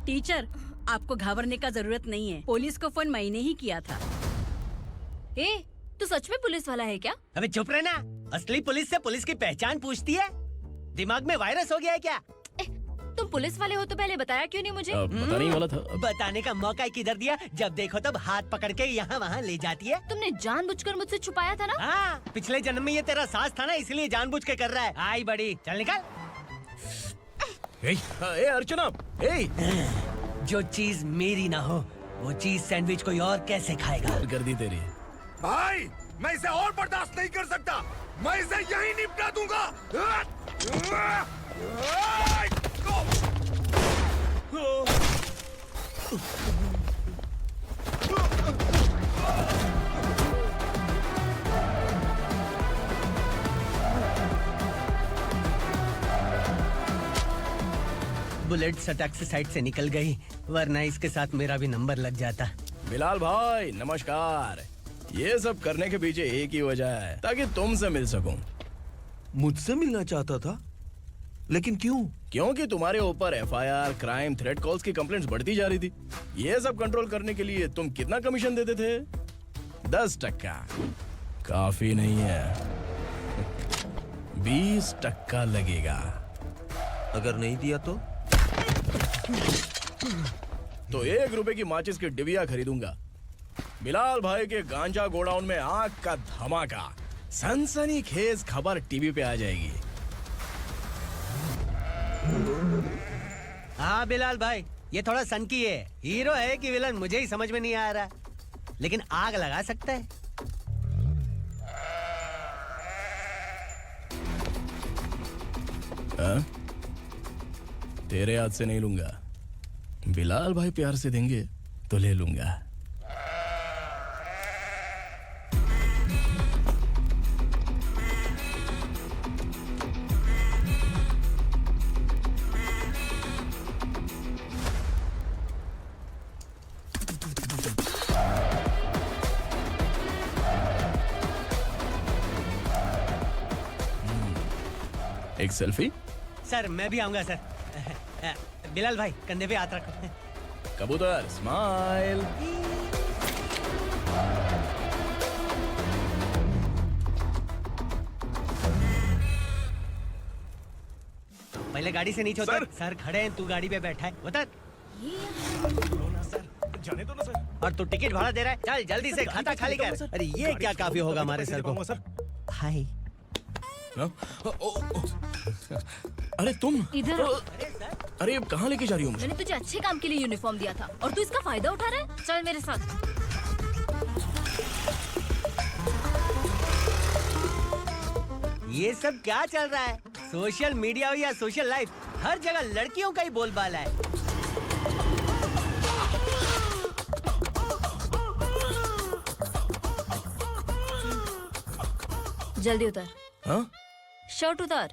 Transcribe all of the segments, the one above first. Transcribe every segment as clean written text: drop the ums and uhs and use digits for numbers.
Teacher, आपको घबराने का जरूरत नहीं है। पुलिस को फोन मैंने ही किया था। ए, तू सच में पुलिस वाला है क्या? अबे चुप रहना। असली पुलिस से पुलिस की पहचान पूछती है? दिमाग में वायरस हो गया है क्या? तुम पुलिस वाले हो तो पहले बताया क्यों नहीं मुझे? बताने ही वाला था। बताने का मौका किधर दिया? जब देखो तब हाथ पकड़ के यहाँ वहाँ ले जाती है। तुमने जानबूझकर मुझसे छुपाया था ना? हाँ, पिछले जन्म में ये तेरा सास था ना, इसलिए जानबूझ के कर रहा है। आई बड़ी, चल निकल। ए अर्चना, जो चीज मेरी ना हो वो चीज सैंडविच कोई और कैसे खाएगा? कर दी तेरी। भाई, मैं इसे और बर्दाश्त नहीं कर सकता। मैं इसे यहीं निपटा दूंगा। बुलेट सटक से साइड से निकल गई, वरना इसके साथ मेरा भी नंबर लग जाता। बिलाल भाई नमस्कार। ये सब करने के पीछे एक ही वजह है, ताकि तुमसे मिल सकूं। मुझसे मिलना चाहता था, लेकिन क्यों? क्योंकि तुम्हारे ऊपर एफआईआर, क्राइम, थ्रेट कॉल्स की कंप्लेंट्स बढ़ती जा रही थी। ये सब कंट्रोल करने के लिए तुम कितना कमीशन देते थे? 10%। काफी नहीं है, 20% लगेगा। अगर नहीं दिया तो 1 रुपए की माचिस की डिबिया खरीदूंगा। बिलाल भाई के गांजा गोडाउन में आग का धमाका, सनसनीखेज खबर टीवी पे आ जाएगी। हाँ बिलाल भाई, ये थोड़ा सनकी है। हीरो है कि विलन मुझे ही समझ में नहीं आ रहा, लेकिन आग लगा सकता है। तेरे हाथ से नहीं लूंगा, बिलाल भाई प्यार से देंगे तो ले लूंगा। एक सेल्फी? सर मैं भी आऊंगा सर। बिलाल भाई कंधे पे हाथ रखो। कबूतर स्माइल। पहले गाड़ी से नीचे उतर। सर खड़े हैं, तू गाड़ी पे बैठा है, उतर। सर, जाने दो ना सर। और तू टिकट भाड़ा दे रहा है, चल जल्दी से खाता खाली कर। अरे ये क्या काफी होगा हमारे सर को। हाय। अरे तुम इधर। अरे अब कहाँ लेके जा रही हो मुझे? मैंने तुझे अच्छे काम के लिए यूनिफॉर्म दिया था और तू इसका फायदा उठा रहा है। चल मेरे साथ। ये सब क्या चल रहा है? सोशल मीडिया हो या सोशल लाइफ, हर जगह लड़कियों का ही बोलबाला है। जल्दी उतर। हाँ? शर्ट उतार।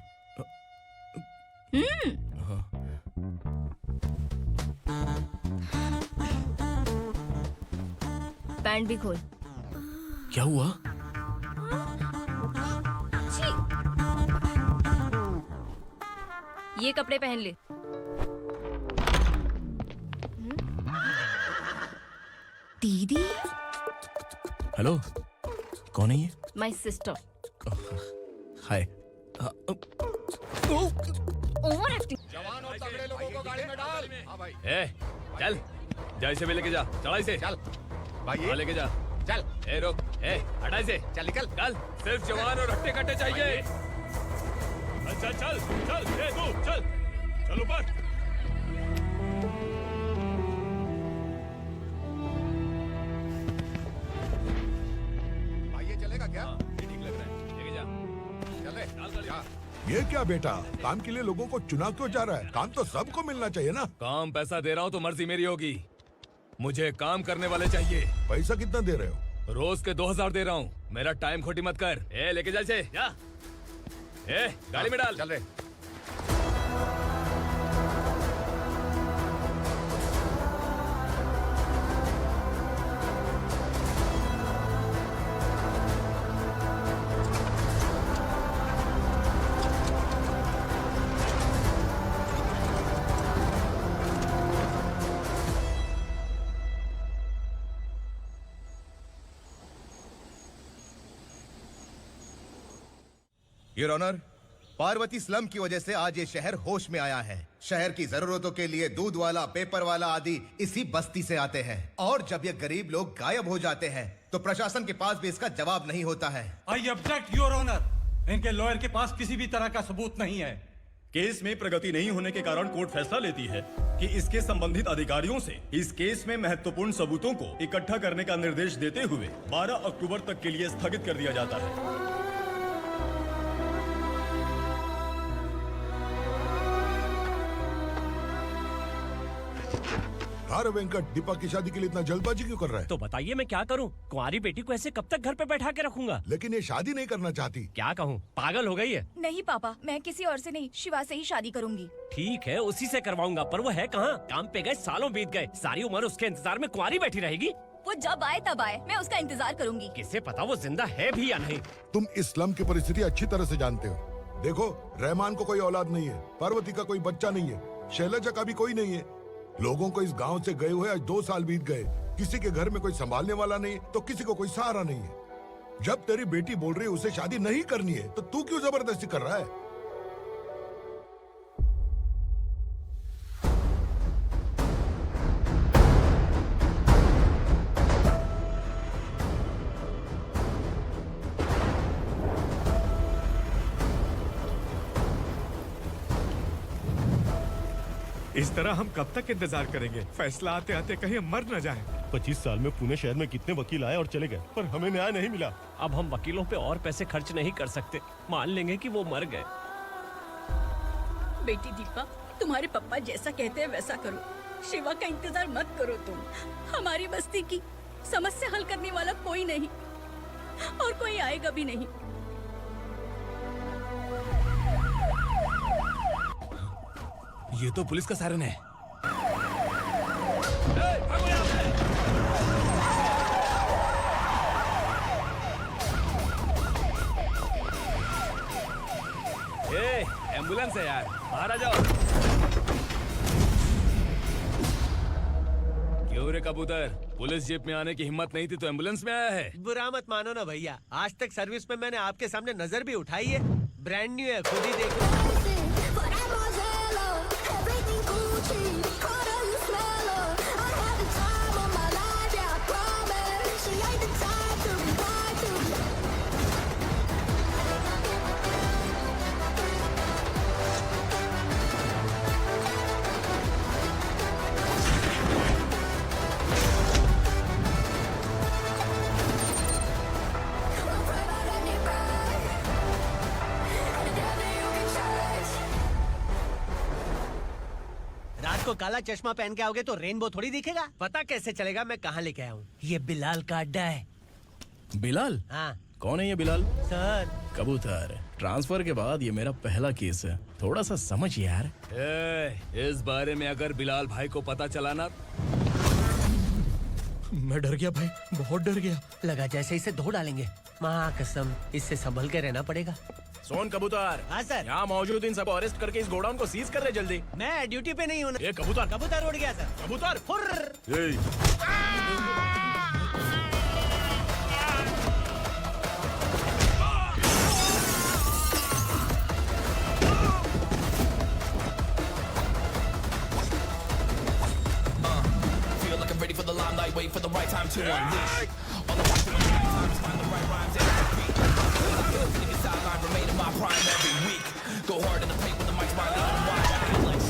पैंट भी खोल। क्या हुआ? छी। ये कपड़े पहन ले। दीदी। हेलो, कौन है ये? My sister. Hi. Over acting. जवान और तगड़े लोगों को गाड़ी में डाल। हाँ भाई। चल, जा इसे भी लेके जा, चला इसे। चल भाई, हाँ लेके जा। चल। हटा इसे। चल निकल। चल, सिर्फ जवान और हट्टे कट्टे चाहिए। चल चल चल ए तू चल चल ऊपर भाई ये चलेगा क्या? ये ठीक लग रहा है लेके जा चले डाल गाड़ी में। ये क्या बेटा, काम के लिए लोगों को चुना क्यों जा रहा है? काम तो सबको मिलना चाहिए ना। काम पैसा दे रहा हूँ तो मर्जी मेरी होगी मुझे काम करने वाले चाहिए पैसा कितना दे रहे हो? रोज के 2000 दे रहा हूँ मेरा टाइम खोटी मत कर ए लेके जा इसे जा ए गाड़ी में डाल चल रहे योर ऑनर, पार्वती स्लम की वजह से आज ये शहर होश में आया है। शहर की जरूरतों के लिए दूध वाला, पेपर वाला आदि इसी बस्ती से आते हैं और जब ये गरीब लोग गायब हो जाते हैं तो प्रशासन के पास भी इसका जवाब नहीं होता है। I object your honour. इनके लॉयर के पास किसी भी तरह का सबूत नहीं है। केस में प्रगति नहीं होने के कारण कोर्ट फैसला लेती है कि इसके संबंधित अधिकारियों से इस केस में महत्वपूर्ण सबूतों को इकट्ठा करने का निर्देश देते हुए 12 अक्टूबर तक के लिए स्थगित कर दिया जाता है। अरे वेंकट, दीपा की शादी के लिए इतना जल्दबाजी क्यों कर रहा है? तो बताइए मैं क्या करूं? कुंवारी बेटी को ऐसे कब तक घर पे बैठा के रखूंगा? लेकिन ये शादी नहीं करना चाहती। क्या कहूं, पागल हो गई है। नहीं पापा, मैं किसी और से नहीं, शिवा से ही शादी करूंगी। ठीक है, उसी से करवाऊंगा, पर वो है कहाँ? काम पे गए, सालों बीत गए, सारी उम्र उसके इंतजार में कुंवारी बैठी रहेगी। वो जब आए तब आए, मैं उसका इंतजार करूंगी। किसे पता वो जिंदा है भी या नहीं। तुम इस्लाम की परिस्थिति अच्छी तरह से जानते हो। देखो, रहमान को कोई औलाद नहीं है, पार्वती का कोई बच्चा नहीं है, शैलजा का भी कोई नहीं है। लोगों को इस गांव से गए हुए आज 2 साल बीत गए। किसी के घर में कोई संभालने वाला नहीं तो किसी को कोई सहारा नहीं है। जब तेरी बेटी बोल रही है उसे शादी नहीं करनी है तो तू क्यों जबरदस्ती कर रहा है? इस तरह हम कब तक इंतजार करेंगे? फैसला आते आते कहीं हम मर न जाएं। 25 साल में पुणे शहर में कितने वकील आए और चले गए, पर हमें न्याय नहीं मिला। अब हम वकीलों पे और पैसे खर्च नहीं कर सकते। मान लेंगे कि वो मर गए। बेटी दीपा, तुम्हारे पापा जैसा कहते हैं वैसा करो। शिवा का इंतजार मत करो तुम। हमारी बस्ती की समस्या हल करने वाला कोई नहीं और कोई आएगा भी नहीं। ये तो पुलिस का सायरन है। ए, एम्बुलेंस है यार, बाहर आ जाओ। क्यों रे कबूतर, पुलिस जीप में आने की हिम्मत नहीं थी तो एम्बुलेंस में आया है? बुरा मत मानो ना भैया, आज तक सर्विस में मैंने आपके सामने नजर भी उठाई है। ब्रांड न्यू है, खुद ही देखो। रात को काला चश्मा पहन के आओगे तो रेनबो थोड़ी दिखेगा। पता कैसे चलेगा मैं कहाँ लेके आया हूँ? ये बिलाल का अड्डा है। बिलाल? हाँ कौन है ये बिलाल? सर, कबूतर, ट्रांसफर के बाद ये मेरा पहला केस है, थोड़ा सा समझ यार। इस बारे में अगर बिलाल भाई को पता चला ना, मैं डर गया भाई, बहुत डर गया। लगा जैसे इसे धो डालेंगे। माँ कसम, इससे संभल के रहना पड़ेगा। सोन कबूतर। हाँ सर। यहाँ मौजूद इन सबको अरेस्ट करके इस गोडाउन को सीज कर रहे जल्दी। मैं ड्यूटी पे नहीं हूँ। ये कबूतर, कबूतर उड़ गया सर। कबूतर फुर्र। Ready for the limelight, wait for the right time to unleash. All the time to the right times, find the right rhymes and repeat. Niggas sideline, remain in my prime every week. Go hard in the paint with the mic's my lead and watch. I feel like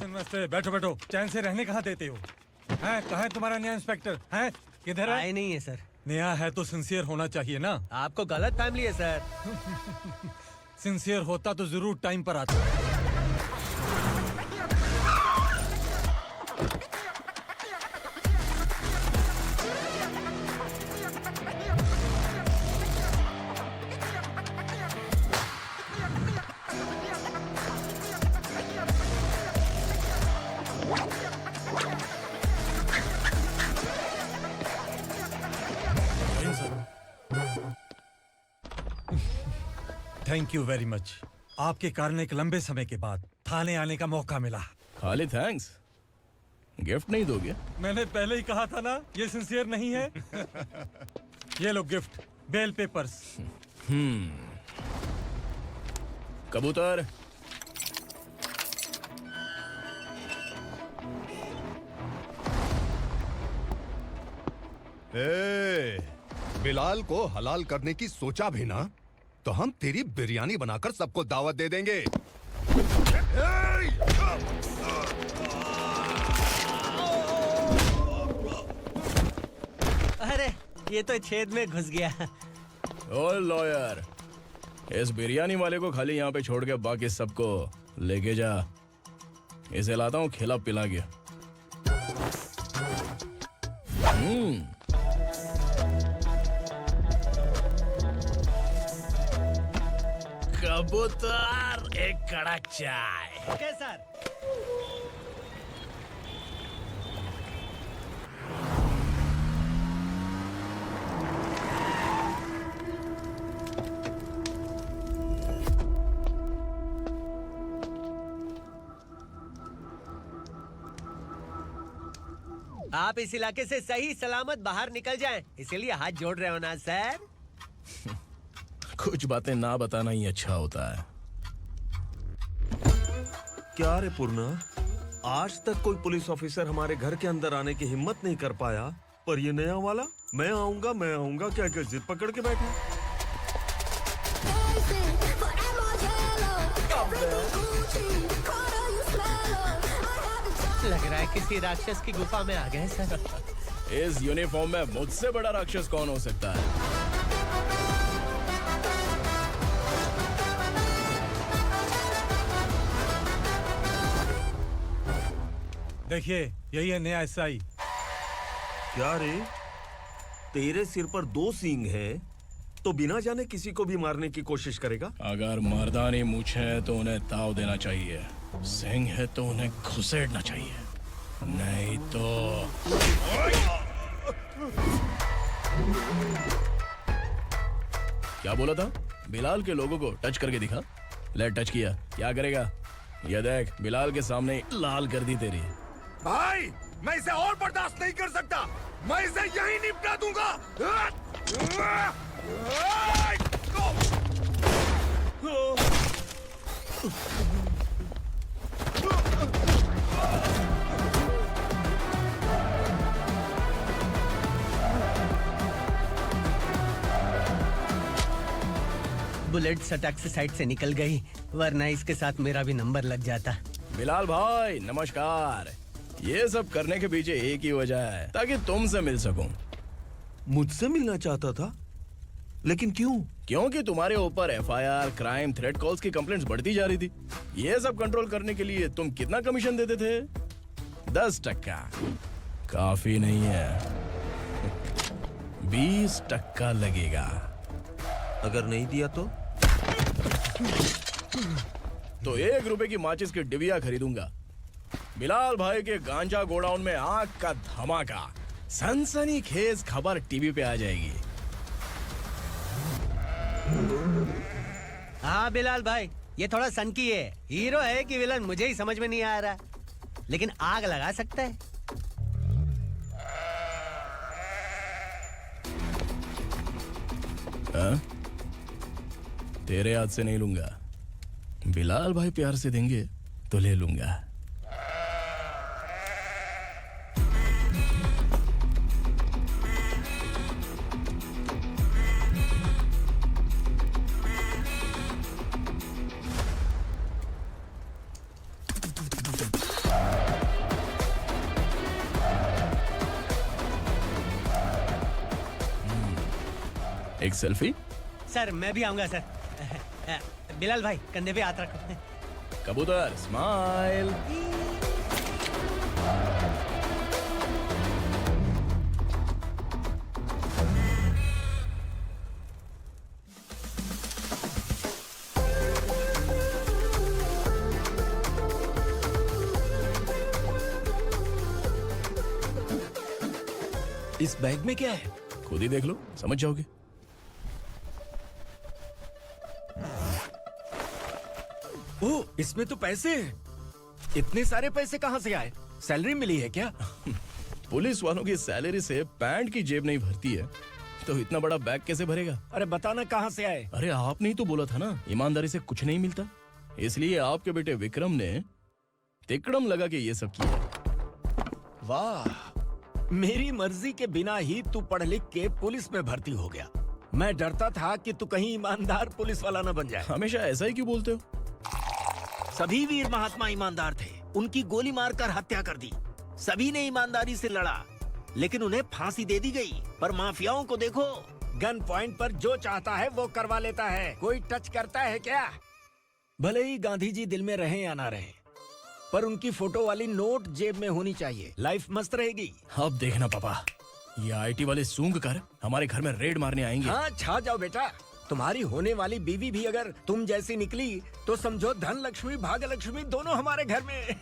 नमस्ते, बैठो बैठो। चैन से रहने कहाँ देते हो? हैं, कहाँ है तुम्हारा नया इंस्पेक्टर? हैं, किधर है? आए नहीं है सर। नया है तो सिंसियर होना चाहिए ना। आपको गलत फैमिली है सर। सिंसियर होता तो जरूर टाइम पर आता। Thank you very much. आपके कारण एक लंबे समय के बाद थाने आने का मौका मिला। खाली थैंक्स, गिफ्ट नहीं दोगे? मैंने पहले ही कहा था ना, ये सिंसियर नहीं है। ये लो गिफ्ट, बेल पेपर्स। कबूतर। बिलाल को हलाल करने की सोचा भी ना, तो हम तेरी बिरयानी बनाकर सबको दावत दे देंगे। अरे ये तो छेद में घुस गया। ओ लॉयर, इस बिरयानी वाले को खाली यहाँ पे छोड़ के बाकी सबको लेके जा। इसे लाता हूँ खिला पिला के। कबूतर, एक कड़क चाय। Okay sir. आप इस इलाके से सही सलामत बाहर निकल जाएं, इसीलिए हाथ जोड़ रहे हो ना सर। कुछ बातें ना बताना ही अच्छा होता है। क्या रे पूर्णा, आज तक कोई पुलिस ऑफिसर हमारे घर के अंदर आने की हिम्मत नहीं कर पाया, पर ये नया वाला मैं आऊंगा क्या क्या जिद पकड़ के बैठा। लग रहा है किसी राक्षस की गुफा में आ गए सर। इस यूनिफॉर्म में मुझसे बड़ा राक्षस कौन हो सकता है? देखिए, यही है नया एसआई। क्या रे, तेरे सिर पर 2 सींग है तो बिना जाने किसी को भी मारने की कोशिश करेगा? अगर मर्दानी मूछें है तो उन्हें ताव देना चाहिए, सिंह है तो उन्हें घुसेड़ना चाहिए, नहीं तो। क्या बोला था? बिलाल के लोगों को टच करके दिखा। ले टच किया, क्या करेगा? ये देख, बिलाल के सामने लाल कर दी तेरी। भाई, मैं इसे और बर्दाश्त नहीं कर सकता। मैं इसे यहीं निपटा दूंगा। बुलेट सटक से साइड से निकल गई, वरना इसके साथ मेरा भी नंबर लग जाता। बिलाल भाई नमस्कार। ये सब करने के पीछे एक ही वजह है, ताकि तुमसे मिल सकूं। मुझसे मिलना चाहता था, लेकिन क्यों? क्योंकि तुम्हारे ऊपर एफआईआर, क्राइम, थ्रेट कॉल्स की कंप्लेंट्स बढ़ती जा रही थी। ये सब कंट्रोल करने के लिए तुम कितना कमीशन देते थे? 10%। काफी नहीं है, 20% लगेगा। अगर नहीं दिया तो 1 रुपए की माचिस की डिबिया खरीदूंगा। बिलाल भाई के गांजा गोडाउन में आग का धमाका, सनसनीखेज खबर टीवी पे आ जाएगी। हाँ बिलाल भाई, ये थोड़ा सनकी है। हीरो है कि विलन मुझे ही समझ में नहीं आ रहा, लेकिन आग लगा सकता है। तेरे हाथ से नहीं लूंगा, बिलाल भाई प्यार से देंगे तो ले लूंगा। एक सेल्फी? सर मैं भी आऊंगा सर। बिलाल भाई कंधे पे हाथ रखो। कबूतर स्माइल। इस बैग में क्या है? खुद ही देख लो, समझ जाओगे। ओह, इसमें तो पैसे हैं। इतने सारे पैसे कहाँ से आए? सैलरी मिली है क्या? पुलिस वालों की सैलरी से पैंट की जेब नहीं भरती है, तो इतना बड़ा बैग कैसे भरेगा? अरे बताना कहाँ से आए? अरे आपने ही तो बोला था ना, ईमानदारी से कुछ नहीं मिलता। इसलिए आपके बेटे विक्रम ने तिकड़म लगा के ये सब किया। वाह, मेरी मर्जी के बिना ही तू पढ़ लिख के पुलिस में भर्ती हो गया। मैं डरता था कि तू कहीं ईमानदार पुलिस वाला न बन जाए। हमेशा ऐसा ही क्यों बोलते हो? सभी वीर महात्मा ईमानदार थे, उनकी गोली मारकर हत्या कर दी। सभी ने ईमानदारी से लड़ा, लेकिन उन्हें फांसी दे दी गई। पर माफियाओं को देखो, गन पॉइंट पर जो चाहता है वो करवा लेता है। कोई टच करता है क्या? भले ही गांधी जी दिल में रहे या ना रहे, पर उनकी फोटो वाली नोट जेब में होनी चाहिए। लाइफ मस्त रहेगी। अब देखना पापा, ये आईटी वाले सूंघ कर हमारे घर में रेड मारने आएंगे। हाँ, छा जाओ बेटा। तुम्हारी होने वाली बीवी भी अगर तुम जैसी निकली तो समझो धन लक्ष्मी भाग्य लक्ष्मी दोनों हमारे घर में।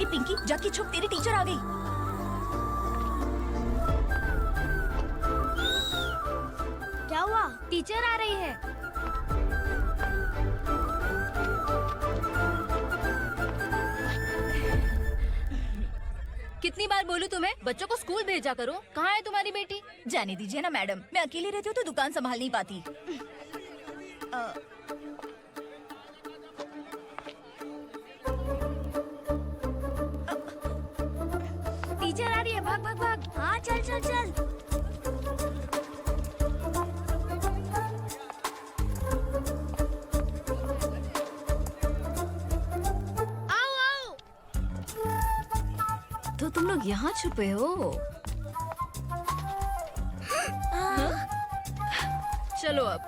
पिंकी, जाके छुप, तेरी टीचर आ गई। क्या हुआ? टीचर आ रही है। कितनी बार बोलूं तुम्हें, बच्चों को स्कूल भेजा करो। कहाँ है तुम्हारी बेटी? जाने दीजिए ना मैडम, मैं अकेली रहती हूँ तो दुकान संभाल नहीं पाती। टीचर आ रही है, भाग भाग भाग। हाँ चल चल चल। आओ आओ। तो तुम लोग यहाँ छुपे हो? चलो अब।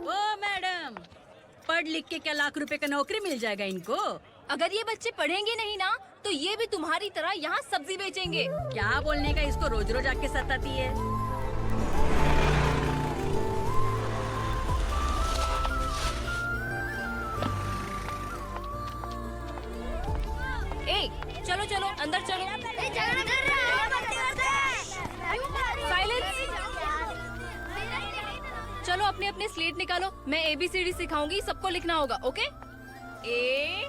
ओ मैडम, पढ़ लिख के क्या लाख रुपए का नौकरी मिल जाएगा इनको? अगर ये बच्चे पढ़ेंगे नहीं ना, तो ये भी तुम्हारी तरह यहाँ सब्जी बेचेंगे। क्या बोलने का, इसको रोज रोज आके सताती है। ए, चलो चलो अंदर चलो। साइलेंस। चलो अपने अपने स्लेट निकालो, मैं ABCD सिखाऊंगी, सबको लिखना होगा, ओके? A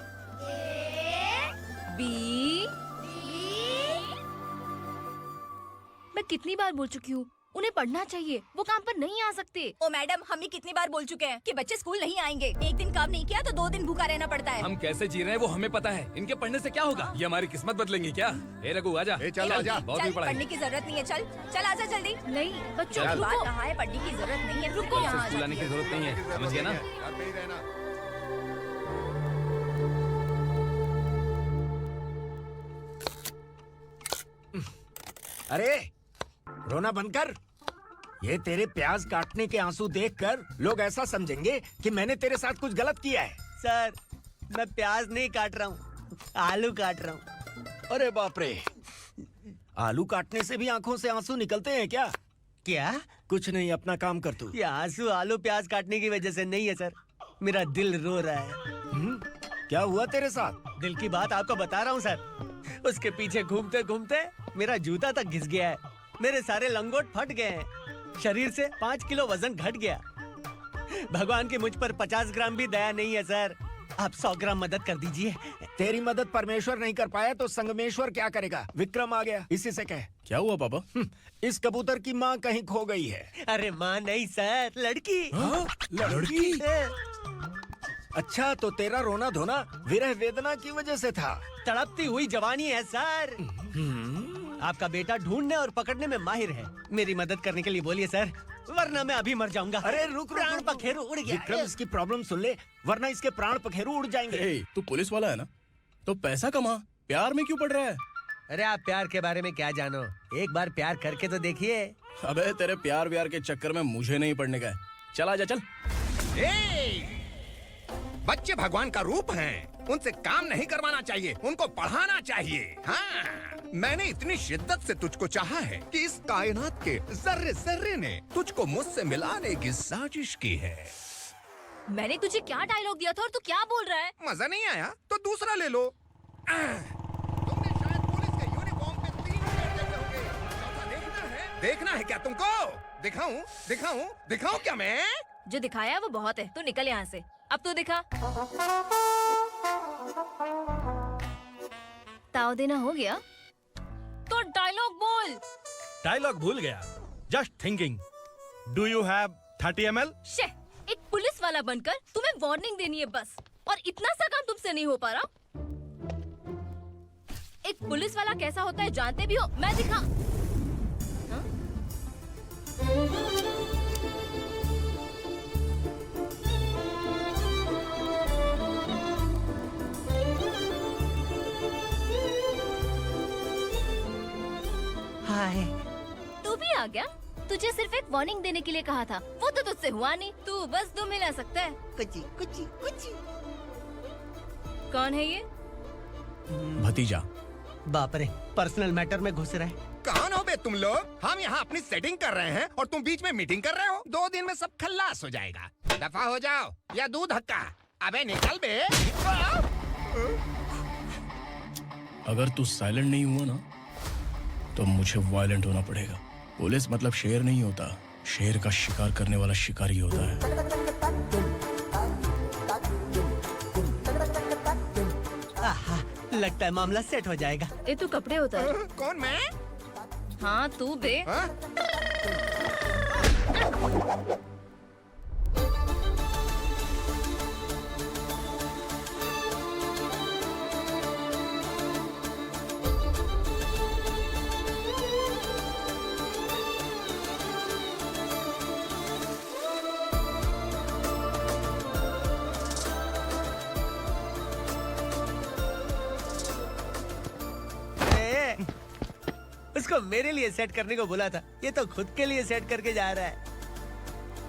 B. मैं कितनी बार बोल चुकी हूँ उन्हें पढ़ना चाहिए, वो काम पर नहीं आ सकते। ओ मैडम, हम ही कितनी बार बोल चुके हैं कि बच्चे स्कूल नहीं आएंगे। एक दिन काम नहीं किया तो 2 दिन भूखा रहना पड़ता है। हम कैसे जी रहे हैं वो हमें पता है, इनके पढ़ने से क्या होगा? ये हमारी किस्मत बदलेंगी क्या? ए रघु आजा। चल आजा। बहुत ही पढ़ाई। पढ़ने की जरूरत नहीं है, चल चल आजा जल्दी। नहीं बच्चों चल। की बात कहा है, पढ़ने की जरूरत नहीं है, रुको यहाँ। स्कूल आने की जरूरत नहीं है, समझ गया ना? घर पे ही रहना। अरे रोना बंद कर। ये तेरे प्याज काटने के आंसू देखकर लोग ऐसा समझेंगे कि मैंने तेरे साथ कुछ गलत किया है। सर, मैं प्याज नहीं काट रहा हूँ, आलू काट रहा हूँ। अरे बाप रे, आलू काटने से भी आंखों से आंसू निकलते हैं क्या? क्या? कुछ नहीं, अपना काम कर तू। ये आंसू आलू प्याज काटने की वजह से नहीं है सर, मेरा दिल रो रहा है। क्या हुआ तेरे साथ? दिल की बात आपको बता रहा हूँ सर। उसके पीछे घूमते घूमते मेरा जूता तक घिस गया है, मेरे सारे लंगोट फट गए हैं, शरीर से 5 किलो वजन घट गया। भगवान की मुझ पर 50 ग्राम भी दया नहीं है सर, आप 100 ग्राम मदद कर दीजिए। तेरी मदद परमेश्वर नहीं कर पाया तो संगमेश्वर क्या करेगा? विक्रम आ गया, इसी से कह। क्या हुआ पापा? इस कबूतर की माँ कहीं खो गई है। अरे माँ नहीं सर, लड़की। लड़की? अच्छा, तो तेरा रोना धोना विरह वेदना की वजह से था। तड़पती हुई जवानी है सर। आपका बेटा ढूंढने और पकड़ने में माहिर है, मेरी मदद करने के लिए बोलिए सर, वरना मैं अभी मर जाऊंगा। अरे रुक, प्राण पखेरु उड़ गया। विक्रम, इसकी प्रॉब्लम सुन ले, वरना इसके प्राण पखेरु उड़ जाएंगे। ए, तू पुलिस वाला है ना, तो पैसा कमा, प्यार में क्यों पड़ रहा है? अरे आप प्यार के बारे में क्या जानो, एक बार प्यार करके तो देखिए। अबे तेरे प्यार व्यार के चक्कर में मुझे नहीं पड़ने का है। चल आजा चल। बच्चे भगवान का रूप हैं, उनसे काम नहीं करवाना चाहिए, उनको पढ़ाना चाहिए। हाँ, मैंने इतनी शिद्दत से तुझको चाहा है कि इस कायनात के जर्रे जर्रे ने तुझको मुझसे मिलाने की साजिश की है। मैंने तुझे क्या डायलॉग दिया था और तू क्या बोल रहा है? मजा नहीं आया तो दूसरा ले लो। तुमने शायद पुलिस के यूनिफॉर्म पे 3 शर्ट देखे होंगे। चौथा देखना है क्या तुमको? दिखाऊं दिखाऊं दिखाऊं क्या मैं? जो दिखाया वो बहुत है, तू निकल यहाँ से। अब तू दिखा। ताव देना हो गया तो डायलॉग बोल। डायलॉग भूल गया। Just thinking, do you have 30 ml? शे, एक पुलिस वाला बनकर तुम्हें वार्निंग देनी है बस, और इतना सा काम तुमसे नहीं हो पा रहा। एक पुलिस वाला कैसा होता है जानते भी हो? मैं दिखा। हाँ? हाय। तू भी आ गया? तुझे सिर्फ एक वार्निंग देने के लिए कहा था, वो तो तुझसे हुआ नहीं। तू बस 2 मिला सकता है। कुची कुची कुची। कौन है ये? भतीजा। बाप रे, पर्सनल मैटर में घुस रहे। कौन हो बे तुम लोग? हम यहाँ अपनी सेटिंग कर रहे हैं और तुम बीच में मीटिंग कर रहे हो। 2 दिन में सब खल्लास हो जाएगा। दफा हो जाओ या दूध हक्का। अबे निकल बे। अगर तू साइलेंट नहीं हुआ ना तो मुझे वायलेंट होना पड़ेगा। पुलिस मतलब शेर नहीं होता, शेर का शिकार करने वाला शिकारी होता है। आहा, लगता है मामला सेट हो जाएगा। ए तू कपड़े उतार। कौन मैं? हाँ तू बे। हाँ? उसको मेरे लिए सेट करने को बोला था, ये तो खुद के लिए सेट करके जा रहा है।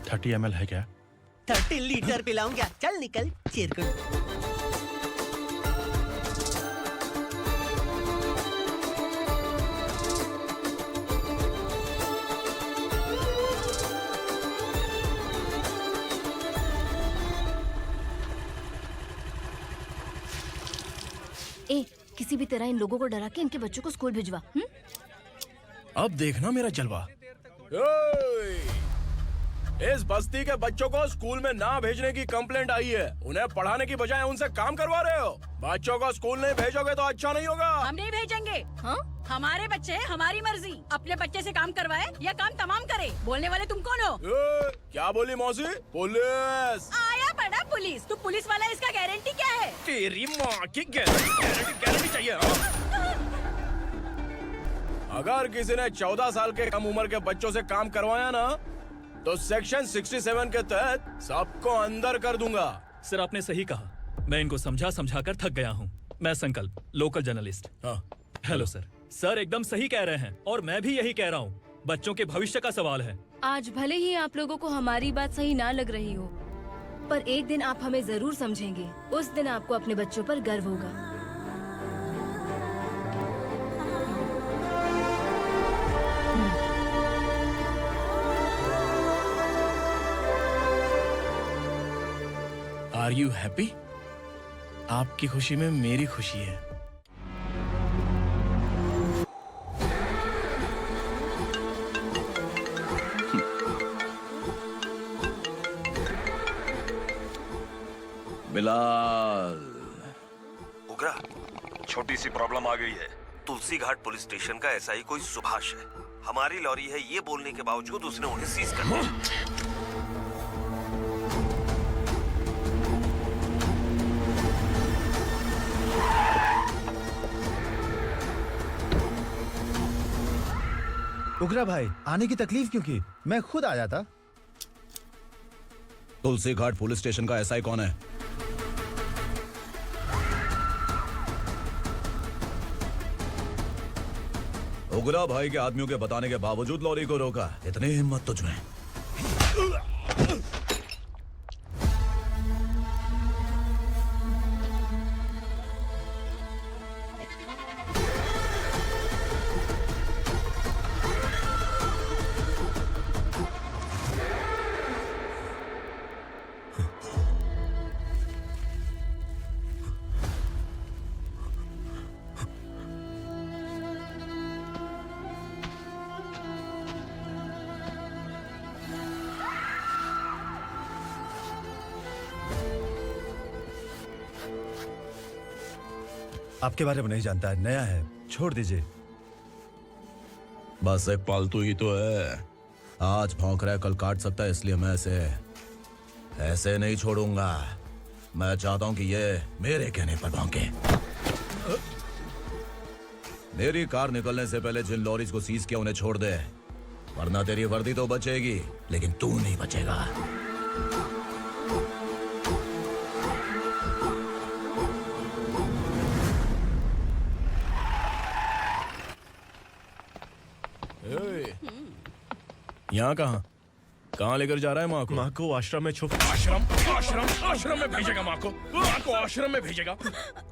30 ml है क्या? 30 लीटर पिलाऊं क्या? चल निकल चिरकुट। ए, किसी भी तरह इन लोगों को डरा के इनके बच्चों को स्कूल भिजवा। अब देखना मेरा जलवा। इस बस्ती के बच्चों को स्कूल में ना भेजने की कंप्लेंट आई है। उन्हें पढ़ाने की बजाय उनसे काम करवा रहे हो। बच्चों को स्कूल नहीं भेजोगे तो अच्छा नहीं होगा। हम नहीं भेजेंगे। हाँ? हमारे बच्चे हमारी मर्जी। अपने बच्चे से काम करवाए या काम तमाम करे। बोलने वाले तुम कौन हो? क्या बोली मौसी? पुलिस आया बड़ा पुलिस। तू पुलिस वाला, इसका गारंटी क्या है? तेरी माँ की गारंटी चाहिए। अगर किसी ने 14 साल के कम उम्र के बच्चों से काम करवाया ना, तो सेक्शन 67 के तहत सबको अंदर कर दूंगा। सर आपने सही कहा। मैं इनको समझा कर थक गया हूँ। मैं संकल्प, लोकल जर्नलिस्ट। हाँ। Hello sir. सर एकदम सही कह रहे हैं और मैं भी यही कह रहा हूँ। बच्चों के भविष्य का सवाल है। आज भले ही आप लोगों को हमारी बात सही ना लग रही हो, पर एक दिन आप हमें जरूर समझेंगे। उस दिन आपको अपने बच्चों पर गर्व होगा। Are you happy? आपकी खुशी में मेरी खुशी है। बिलाल। उगरा, छोटी सी प्रॉब्लम आ गई है। तुलसी घाट पुलिस स्टेशन का एसआई कोई सुभाष है। हमारी लॉरी है ये बोलने के बावजूद उसने उन्हें सीज कर दिया। उगरा भाई, आने की तकलीफ क्यों की? मैं खुद आया था। तुलसी घाट पुलिस स्टेशन का एसआई कौन है? उगरा भाई के आदमियों के बताने के बावजूद लॉरी को रोका। इतनी हिम्मत तुझमें? आपके बारे में नहीं जानता है, नया है, छोड़ दीजिए। बस एक पालतू ही तो है। आज भौंक रहा है, कल काट सकता है, इसलिए मैं ऐसे नहीं छोड़ूंगा। मैं चाहता हूं कि ये मेरे कहने पर भौंके। मेरी कार निकलने से पहले जिन लॉरीज को सीज किया उन्हें छोड़ दे, वरना तेरी वर्दी तो बचेगी लेकिन तू नहीं बचेगा। यहाँ कहाँ लेकर जा रहा है माँ को? माँ को आश्रम में आश्रम में भेजेगा माँ को? माँ को आश्रम में भेजेगा?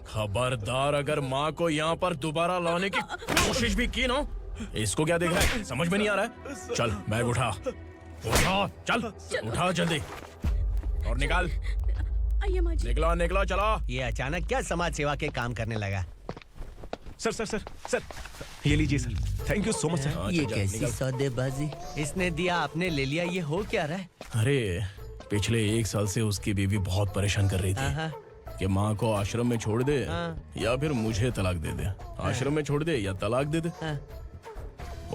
खबरदार, अगर माँ को यहाँ पर दोबारा लाने की कोशिश भी की ना, इसको क्या देख रहा है? समझ में नहीं आ रहा है? चल बैग उठा, चल उठा जल्दी और निकाल। निकला चला। ये अचानक क्या समाज सेवा के काम करने लगा? सर ये लीजिए sir. Thank you so much sir. ये कैसी सौदेबाजी? इसने दिया, आपने ले लिया, ये हो क्या रहा है? अरे पिछले 1 साल से उसकी बीवी बहुत परेशान कर रही थी कि माँ को आश्रम में छोड़ दे या फिर मुझे तलाक दे दे। आश्रम में छोड़ दे या तलाक दे दे।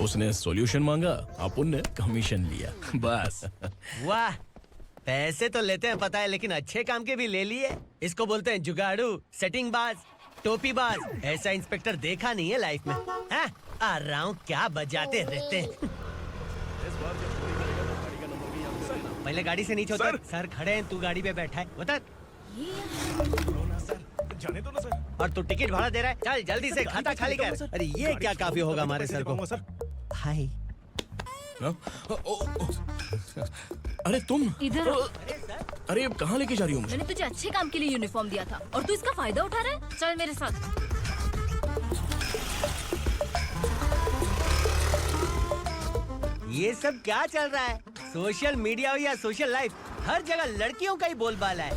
उसने सॉल्यूशन मांगा, अपन ने कमीशन लिया, बस। वाह, पैसे तो लेते हैं पता है, लेकिन अच्छे काम के भी ले लिए। इसको बोलते हैं जुगाड़ू, सेटिंग बाज, टोपी बाज। ऐसा इंस्पेक्टर देखा नहीं है लाइफ में। हाँ? आ रहा हूँ, क्या बजाते रहते हैं। पहले गाड़ी से नीचे उतर। सर खड़े हैं, तू गाड़ी पे बैठा है, उतर। जाने दो ना सर। और तू टिकट भाड़ा दे रहा है, चल जल्दी से खाता खाली कर। अरे ये क्या काफी होगा हमारे सर को। हाय। अरे तुम इधर। अरे कहाँ लेके जा रही हो मुझे? मैंने तुझे अच्छे काम के लिए यूनिफॉर्म दिया था और तू इसका फायदा उठा रहा है। चल मेरे साथ। ये सब क्या चल रहा है? सोशल मीडिया हो या सोशल लाइफ, हर जगह लड़कियों का ही बोलबाला है।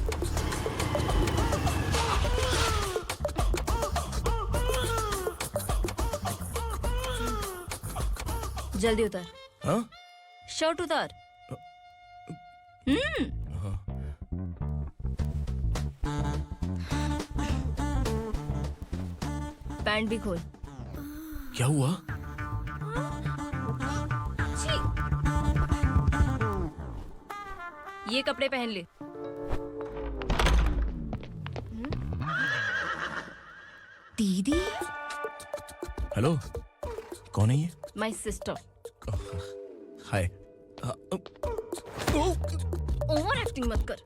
जल्दी उतर। हाँ? शर्ट उतार। पैंट भी खोल। क्या हुआ? छी! ये कपड़े पहन ले। दीदी। हेलो, कौन है ये? My sister. Hi. Over acting मत कर।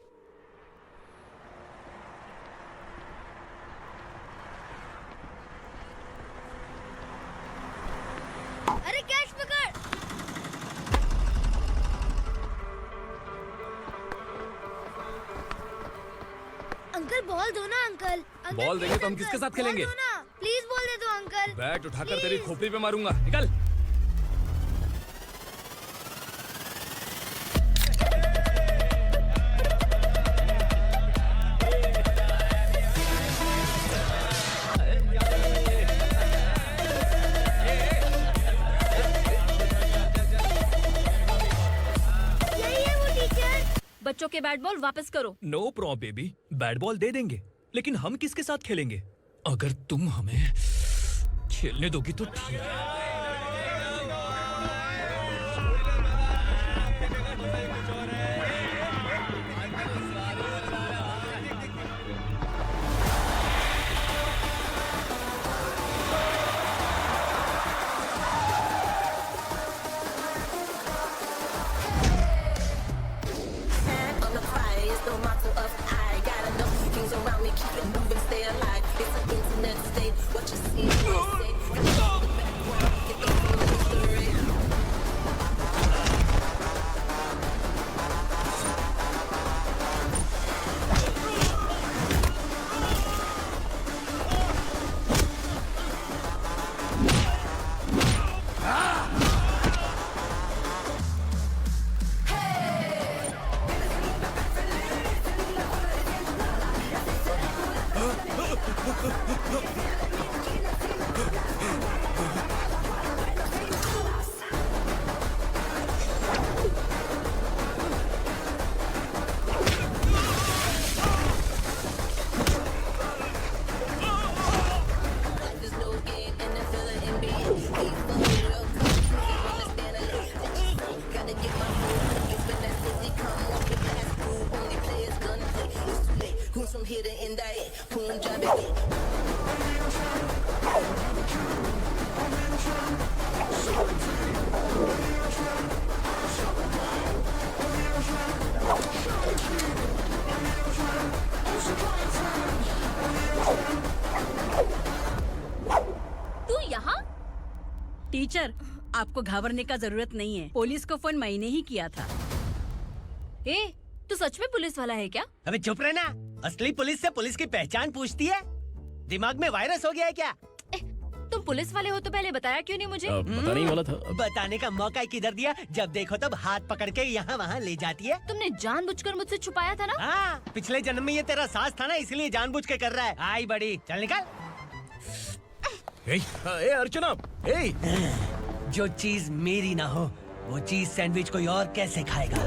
अरे कैच पकड़। अंकल बॉल दो ना अंकल। बॉल देंगे तो हम किसके साथ खेलेंगे? प्लीज बॉल दे दो अंकल। बैट उठाकर तेरी खोपड़ी पे मारूंगा। निकल। बच्चों के बैट बॉल वापस करो। No problem baby, bat ball दे देंगे, लेकिन हम किसके साथ खेलेंगे? अगर तुम हमें खेलने दोगी तो ठीक है। टीचर, आपको घबराने का जरूरत नहीं है। पुलिस को फोन मैंने ही किया था। ए, तू सच में पुलिस वाला है क्या? अबे चुप रहना। असली पुलिस से पुलिस की पहचान पूछती है? दिमाग में वायरस हो गया है क्या? तुम पुलिस वाले हो तो पहले बताया क्यों नहीं मुझे? बताने ही वाला था। बताने का मौका किधर दिया? जब देखो तब हाथ पकड़ के यहाँ वहाँ ले जाती है। तुमने जानबूझकर मुझसे छुपाया था ना? हाँ, पिछले जन्म में ये तेरा सास था ना, इसलिए जानबूझ के कर रहा है। आई बड़ी, चल निकल। ए अर्चना, जो चीज मेरी ना हो वो चीज सैंडविच कोई और कैसे खाएगा?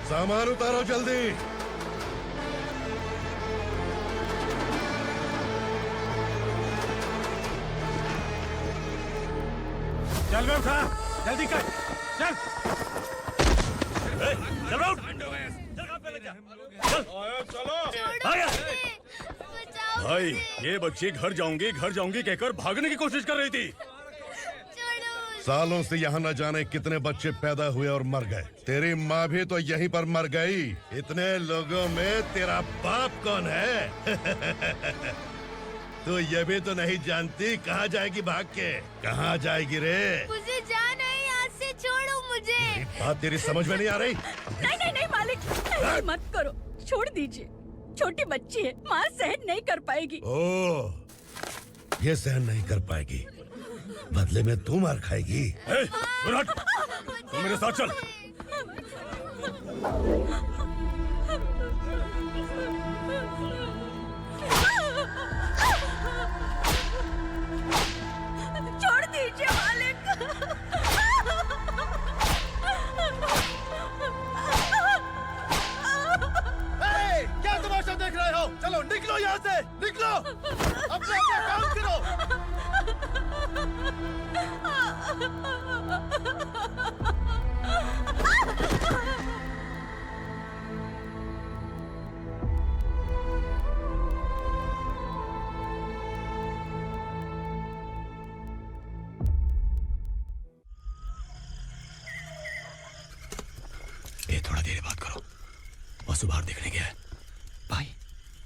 सामान उतारो जल्दी। चल बे उठा, जल्दी कर, चल। चल राउंड भाई ये बच्ची घर जाऊंगी कहकर भागने की कोशिश कर रही थी। सालों से यहाँ न जाने कितने बच्चे पैदा हुए और मर गए। तेरी माँ भी तो यहीं पर मर गई। इतने लोगों में तेरा बाप कौन है? तू ये भी तो नहीं जानती कहाँ जाएगी भाग के? कहाँ जाएगी रे? मुझे जाना है, यहाँ से छोड़ो मुझे। बात तेरी समझ में नहीं आ रही? नहीं मालिक, ऐसे मत करो, छोड़ दीजिए। छोटी बच्ची है, माँ सहन नहीं कर पाएगी। ओह, ये सहन नहीं कर पाएगी, बदले में तू मार खाएगी। तू मेरे साथ चल। छोड़ दीजिए मालिक। क्या तमाशा देख रहे हो? चलो निकलो यहाँ से, निकलो। अपना काम करो। ए, थोड़ा देर बात करो। वसु बाहर देखने गया है। भाई,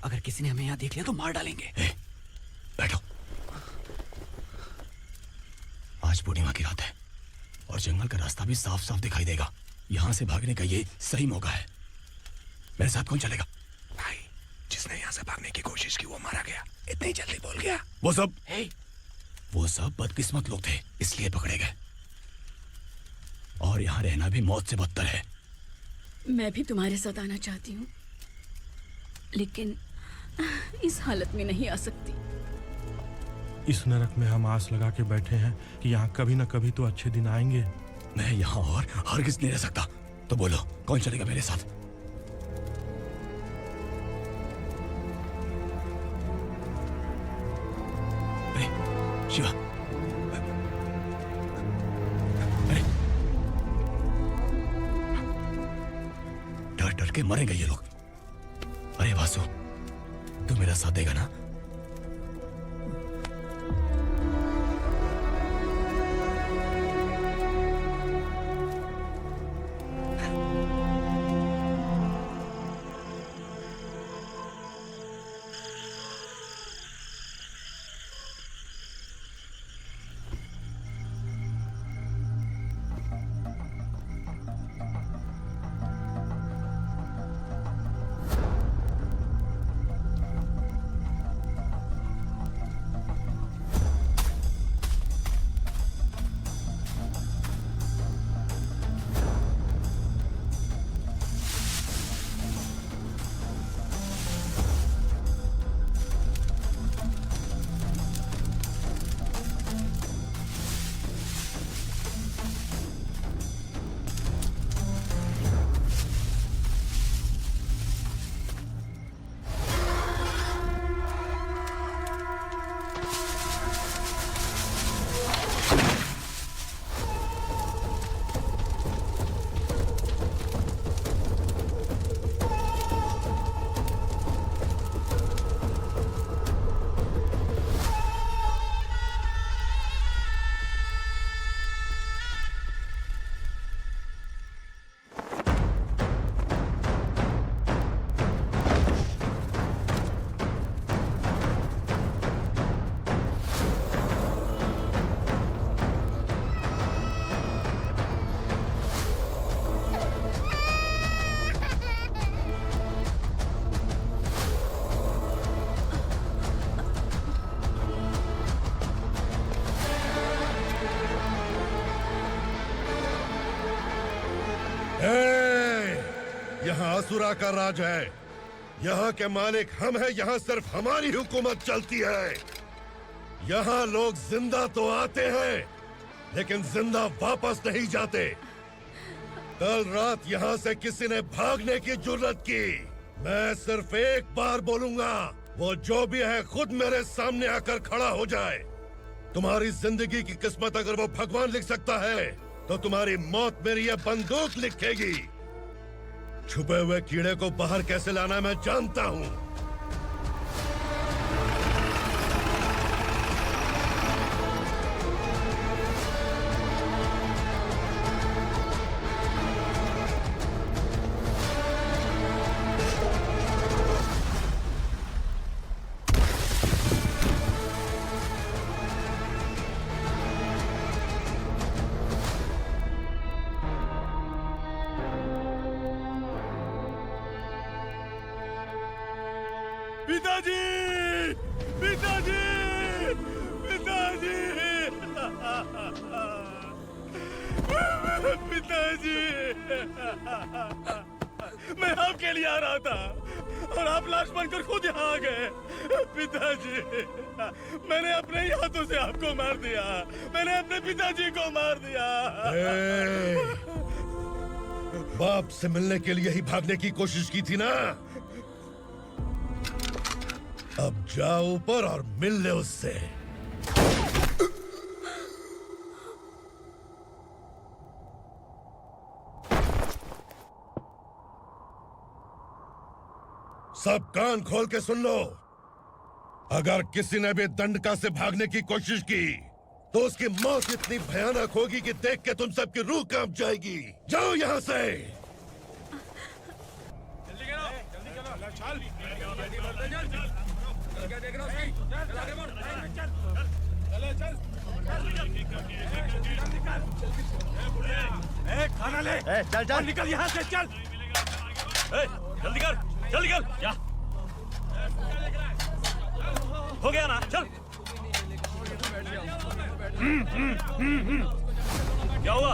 अगर किसी ने हमें यहाँ देख लिया तो मार डालेंगे। ए, बैठो। आज पूर्णिमा की रात है और जंगल का रास्ता भी साफ साफ दिखाई देगा। यहाँ से भागने का ये सही मौका है। मेरे साथ कौन चलेगा? भाई, जिसने यहाँ से भागने की कोशिश की वो मारा गया। इतनी जल्दी बोल गया। वो सब बदकिस्मत लोग थे, इसलिए पकड़े गए। और यहाँ रहना भी मौत से बदतर है। मैं भी तुम्हारे साथ आना चाहती हूँ, लेकिन इस हालत में नहीं आ सकती। इस नरक में हम आस लगा के बैठे हैं कि यहाँ कभी न कभी तो अच्छे दिन आएंगे। मैं यहाँ और हरगिज़ नहीं रह सकता। तो बोलो, कौन चलेगा मेरे साथ? अरे शिवा, अरे डर डर के मरेंगे ये लोग। अरे वासु, तू मेरा साथ देगा ना? यहाँ असुरा का राज है। यहाँ के मालिक हम हैं। यहाँ सिर्फ हमारी हुकूमत चलती है। यहाँ लोग जिंदा तो आते हैं, लेकिन जिंदा वापस नहीं जाते। कल रात यहाँ से किसी ने भागने की जुर्रत की, मैं सिर्फ एक बार बोलूंगा, वो जो भी है खुद मेरे सामने आकर खड़ा हो जाए। तुम्हारी जिंदगी की किस्मत अगर वो भगवान लिख सकता है तो तुम्हारी मौत मेरी ये बंदूक लिखेगी। छुपे हुए कीड़े को बाहर कैसे लाना मैं जानता हूँ। पिताजी, पिताजी, पिताजी, पिताजी, मैं आपके लिए आ रहा था और आप लाश बनकर खुद यहाँ आ गए। पिताजी, मैंने अपने ही हाथों से आपको मार दिया। मैंने अपने पिताजी को मार दिया। बाप से मिलने के लिए ही भागने की कोशिश की थी ना। अब जाओ ऊपर और मिल ले उससे। सब कान खोल के सुन लो। अगर किसी ने भी दंडका से भागने की कोशिश की तो उसकी मौत इतनी भयानक होगी कि देख के तुम सबकी रूह कांप जाएगी। जाओ यहाँ से। खाना ले। चल चल निकल यहाँ से, चल। जल्दी कर, जल्दी कर, जा। हो गया ना, चल। क्या हुआ?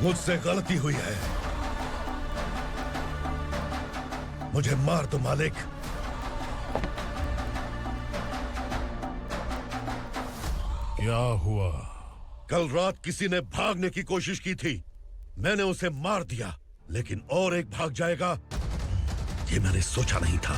मुझसे गलती हुई है। मुझे मार दो मालिक। क्या हुआ? कल रात किसी ने भागने की कोशिश की थी। मैंने उसे मार दिया, लेकिन और एक भाग जाएगा ये मैंने सोचा नहीं था।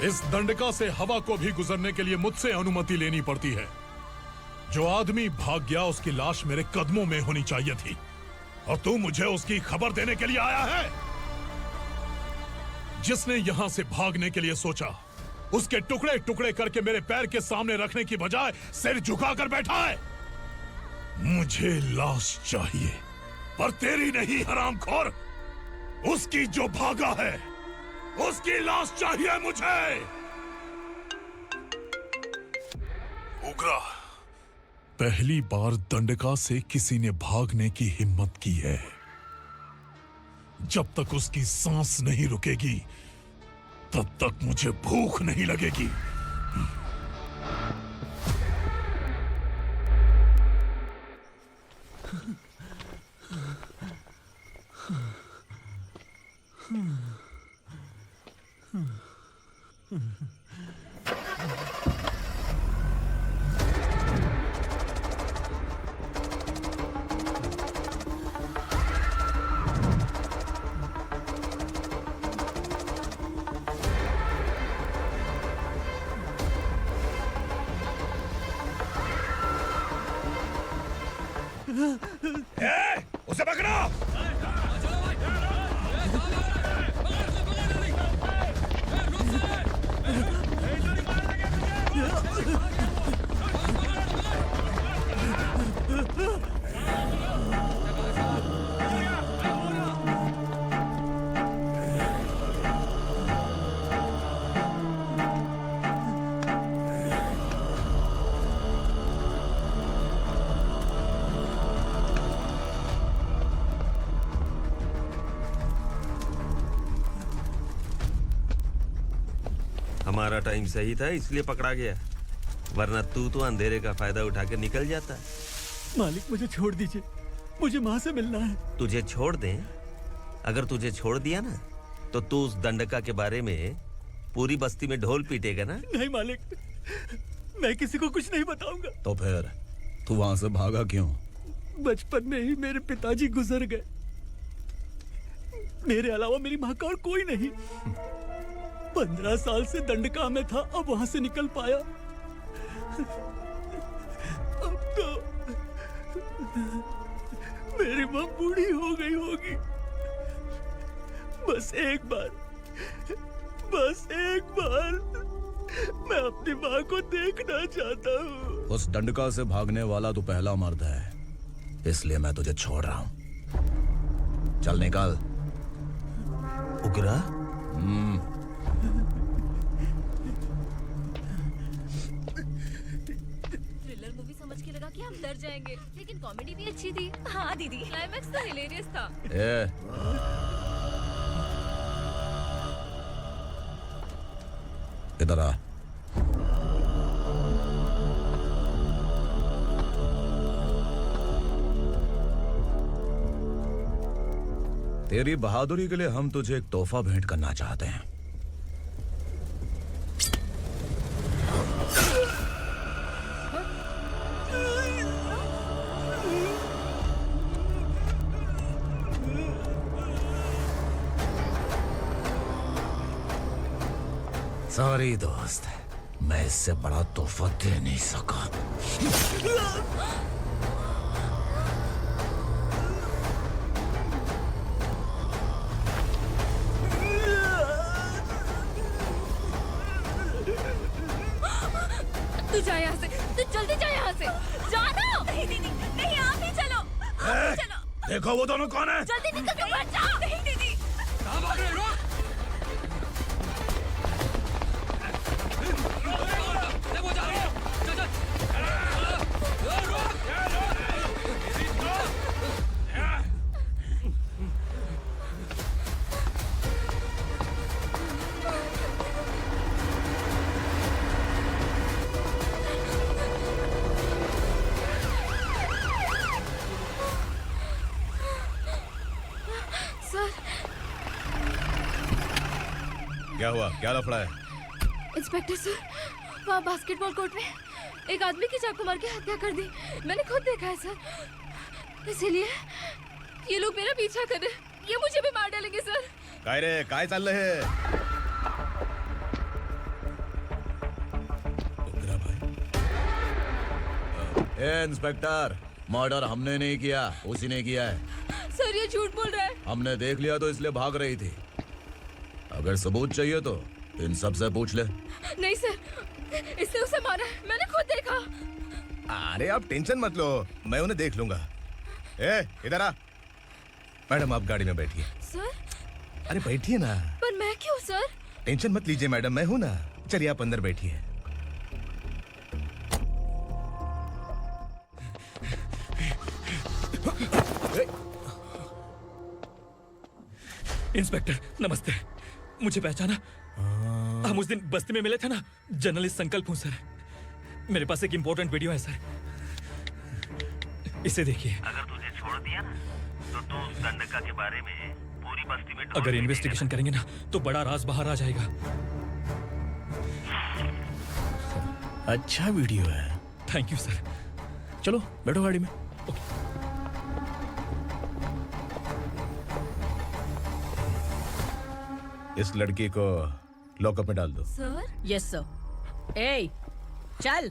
इस दंडका से हवा को भी गुजरने के लिए मुझसे अनुमति लेनी पड़ती है। जो आदमी भाग गया उसकी लाश मेरे कदमों में होनी चाहिए थी, और तू मुझे उसकी खबर देने के लिए आया है। जिसने यहां से भागने के लिए सोचा उसके टुकड़े टुकड़े करके मेरे पैर के सामने रखने की बजाय सिर झुकाकर बैठा है। मुझे लाश चाहिए, पर तेरी नहीं हरामखोर। उसकी जो भागा है उसकी लाश चाहिए मुझे। उग्रा, पहली बार दंडका से किसी ने भागने की हिम्मत की है। जब तक उसकी सांस नहीं रुकेगी तब तक मुझे भूख नहीं लगेगी। हमारा टाइम सही था इसलिए पकड़ा गया, वरना तू तो अंधेरे का फायदा उठा के निकल जाता। मालिक मुझे छोड़ दीजिए, मुझे माँ से मिलना है। तुझे छोड़ दें? अगर तुझे छोड़ दिया ना तो तू उस दंडका के बारे में पूरी बस्ती में ढोल पीटेगा ना। नहीं मालिक, मैं किसी को कुछ नहीं बताऊंगा। तो फिर तू वहां से भागा क्यों? बचपन में ही मेरे पिताजी गुजर गए, मेरे अलावा मेरी माँ का और कोई नहीं। 15 साल से दंडका में था, अब वहां से निकल पाया। अब तो मेरी माँ बूढ़ी हो गई होगी। बस एक बार मैं अपनी माँ को देखना चाहता हूँ। उस दंडका से भागने वाला तू पहला मर्द है, इसलिए मैं तुझे छोड़ रहा हूँ। चल निकल। उग्रा? थ्रिलर मूवी समझ के लगा कि हम डर जाएंगे, लेकिन कॉमेडी भी अच्छी थी। हाँ दीदी, क्लाइमैक्स तो हिलेरियस था। इधर आ। तेरी बहादुरी के लिए हम तुझे एक तोहफा भेंट करना चाहते हैं। सॉरी दोस्त, मैं इससे बड़ा तोहफा दे नहीं सका। तू जा यहाँ से, तू जल्दी जा यहाँ से। जानो। नहीं दीदी, नहीं आप ही चलो, आप ही चलो। देखो वो दोनों कौन है? जल्दी निकल के मत जाओ। नहीं दीदी। कहाँ भाग रहे हो? क्या हुआ? क्या लफड़ा है? इंस्पेक्टर सर, वहाँ बास्केटबॉल कोर्ट में एक आदमी की चाकू मार के हत्या कर दी। मैंने खुद देखा है सर, इसीलिए ये लोग मेरा पीछा कर रहे हैं। ये मुझे भी मार डालेंगे सर। काय रे, काय चाललंय हे? ए इंस्पेक्टर, मर्डर हमने नहीं किया, उसी ने किया है। सर ये झूठ बोल रहा है। हमने देख लिया तो इसलिए भाग रही थी। अगर सबूत चाहिए तो इन सब से पूछ ले। नहीं सर, इसने उसे मारा है, मैंने खुद देखा। अरे आप टेंशन मत लो, मैं उन्हें देख लूंगा। ए इधर आ। मैडम आप गाड़ी में बैठिए। सर? अरे बैठिए ना। पर मैं क्यों सर? टेंशन मत लीजिए मैडम, मैं हूं ना। चलिए आप अंदर बैठिए। इंस्पेक्टर नमस्ते, मुझे पहचाना? हम उस दिन बस्ती में मिले थे ना। जर्नलिस्ट संकल्प हूँ सर। मेरे पास एक इम्पोर्टेंट वीडियो है सर, इसे देखिए। अगर तुझे छोड़ दिया ना तो तू उस दंडका के बारे में पूरी बस्ती में अगर इन्वेस्टिगेशन करेंगे ना तो बड़ा राज बाहर आ जाएगा। अच्छा वीडियो है। Thank you sir. चलो बैठो गाड़ी में। इस लड़की को लॉकअप में डाल दो। सर? Yes sir. ए चल।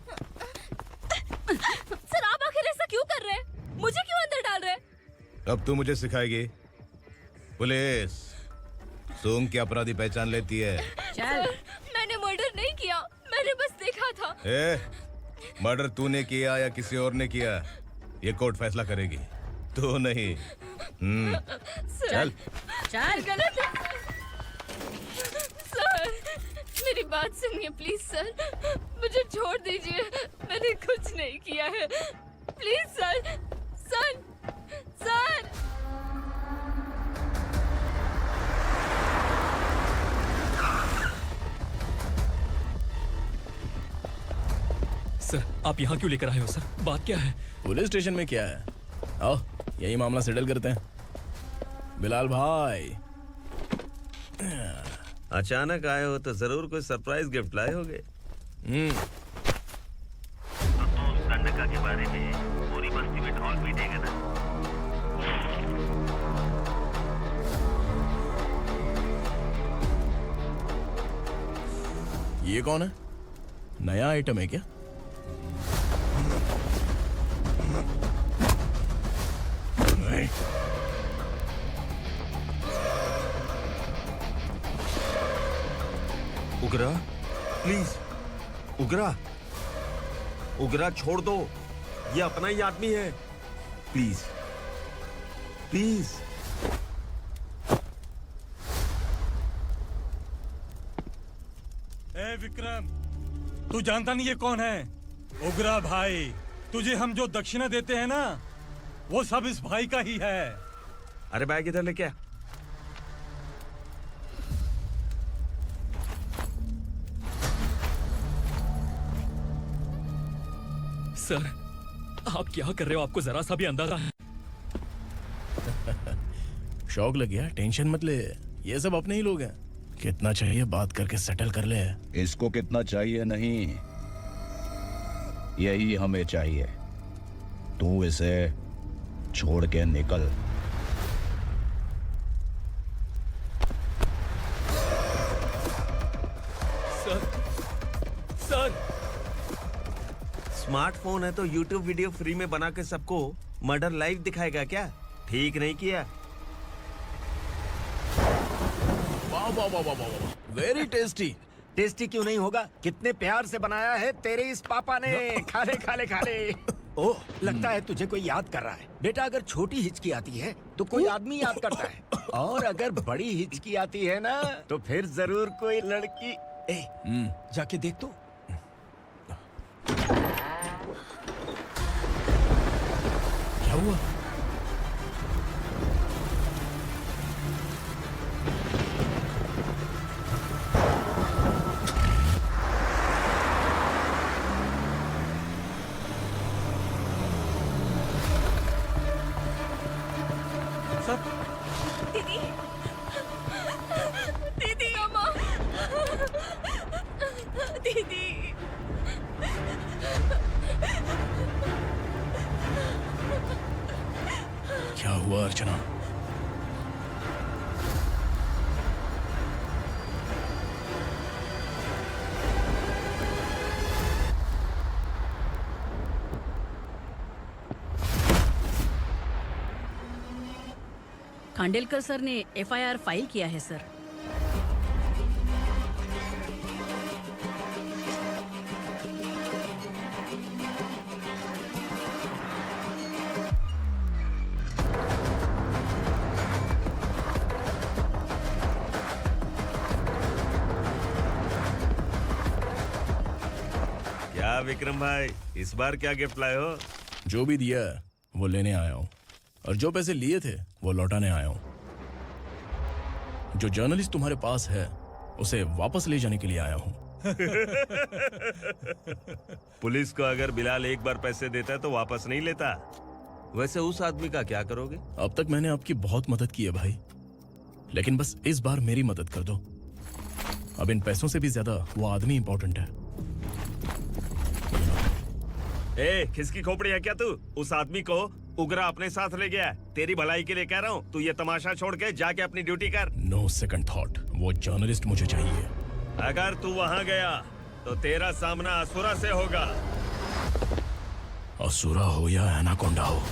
सर आप आखिर ऐसा क्यों कर रहे हैं? मुझे क्यों अंदर डाल रहे हैं? अब तू मुझे सिखाएगी? पुलिस सूंघ के अपराधी पहचान लेती है। चल। मैंने मर्डर नहीं किया, मैंने बस देखा था। मर्डर तूने किया या किसी और ने किया, ये कोर्ट फैसला करेगी, तू नहीं। सर, चल गलत है सर। मेरी बात सुनिए प्लीज सर, मुझे छोड़ दीजिए, मैंने कुछ नहीं किया है। Please sir, sir, sir. Sir, आप यहाँ क्यों लेकर आए हो सर? बात क्या है? पुलिस स्टेशन में क्या है? आओ यही मामला सेटल करते हैं। बिलाल भाई, अचानक आए हो तो जरूर कोई सरप्राइज गिफ्ट लाए होगे। तो उस गंडका के बारे में पूरी बस्ती में ढोल पीटेगा ना? ये कौन है? नया आइटम है क्या? उगरा, प्लीज उगरा, उगरा छोड़ दो, ये अपना ही आदमी है। Please please. ए विक्रम, तू जानता नहीं ये कौन है? उगरा भाई। तुझे हम जो दक्षिणा देते हैं ना, वो सब इस भाई का ही है। अरे बैग इधर लेके आ। सर, आप क्या कर रहे हो? आपको जरा सा भी अंदाजा है? शौक लग गया? टेंशन मत ले, ये सब अपने ही लोग हैं। कितना चाहिए बात करके सेटल कर ले। इसको कितना चाहिए नहीं, यही हमें चाहिए। तू इसे छोड़ के निकल। Sir, sir. स्मार्टफोन है तो YouTube वीडियो फ्री में बना के सबको मर्डर लाइव दिखाएगा क्या? ठीक नहीं किया। वाह वाह वाह वाह वाह, वेरी टेस्टी। टेस्टी क्यों नहीं होगा? कितने प्यार से बनाया है तेरे इस पापा ने। खा ले खा ले खा ले। ओह, लगता है तुझे कोई याद कर रहा है। बेटा, अगर छोटी हिचकी आती है तो कोई आदमी याद करता है, और अगर बड़ी हिचकी आती है ना तो फिर जरूर कोई लड़की। जाके देख तो। क्या हुआ? दीदी, दीदी, अम्मा, दीदी। क्या हुआ अर्चना? खांडेलकर सर ने FIR फाइल किया है सर। क्या विक्रम भाई, इस बार क्या गिफ्ट लाए हो? जो भी दिया है वो लेने आया हूँ, और जो पैसे लिए थे वो लौटाने आया हूँ। जो जर्नलिस्ट तुम्हारे पास है उसे वापस ले जाने के लिए आया हूँ। पुलिस को अगर बिलाल एक बार पैसे देता है तो वापस नहीं लेता। वैसे उस आदमी का क्या करोगे? अब तक मैंने आपकी बहुत मदद की है भाई, लेकिन बस इस बार मेरी मदद कर दो। अब इन पैसों से भी ज्यादा वो आदमी इंपॉर्टेंट है। खिसकी खोपड़ी है क्या तू? उस आदमी को उगरा अपने साथ ले गया। तेरी भलाई के लिए कह रहा हूँ, तू ये तमाशा छोड़ के जाके अपनी ड्यूटी कर। नो सेकंड थॉट, वो जर्नलिस्ट मुझे चाहिए। अगर तू वहाँ गया तो तेरा सामना असुरा से होगा। असुरा हो या एनाकोंडा हो,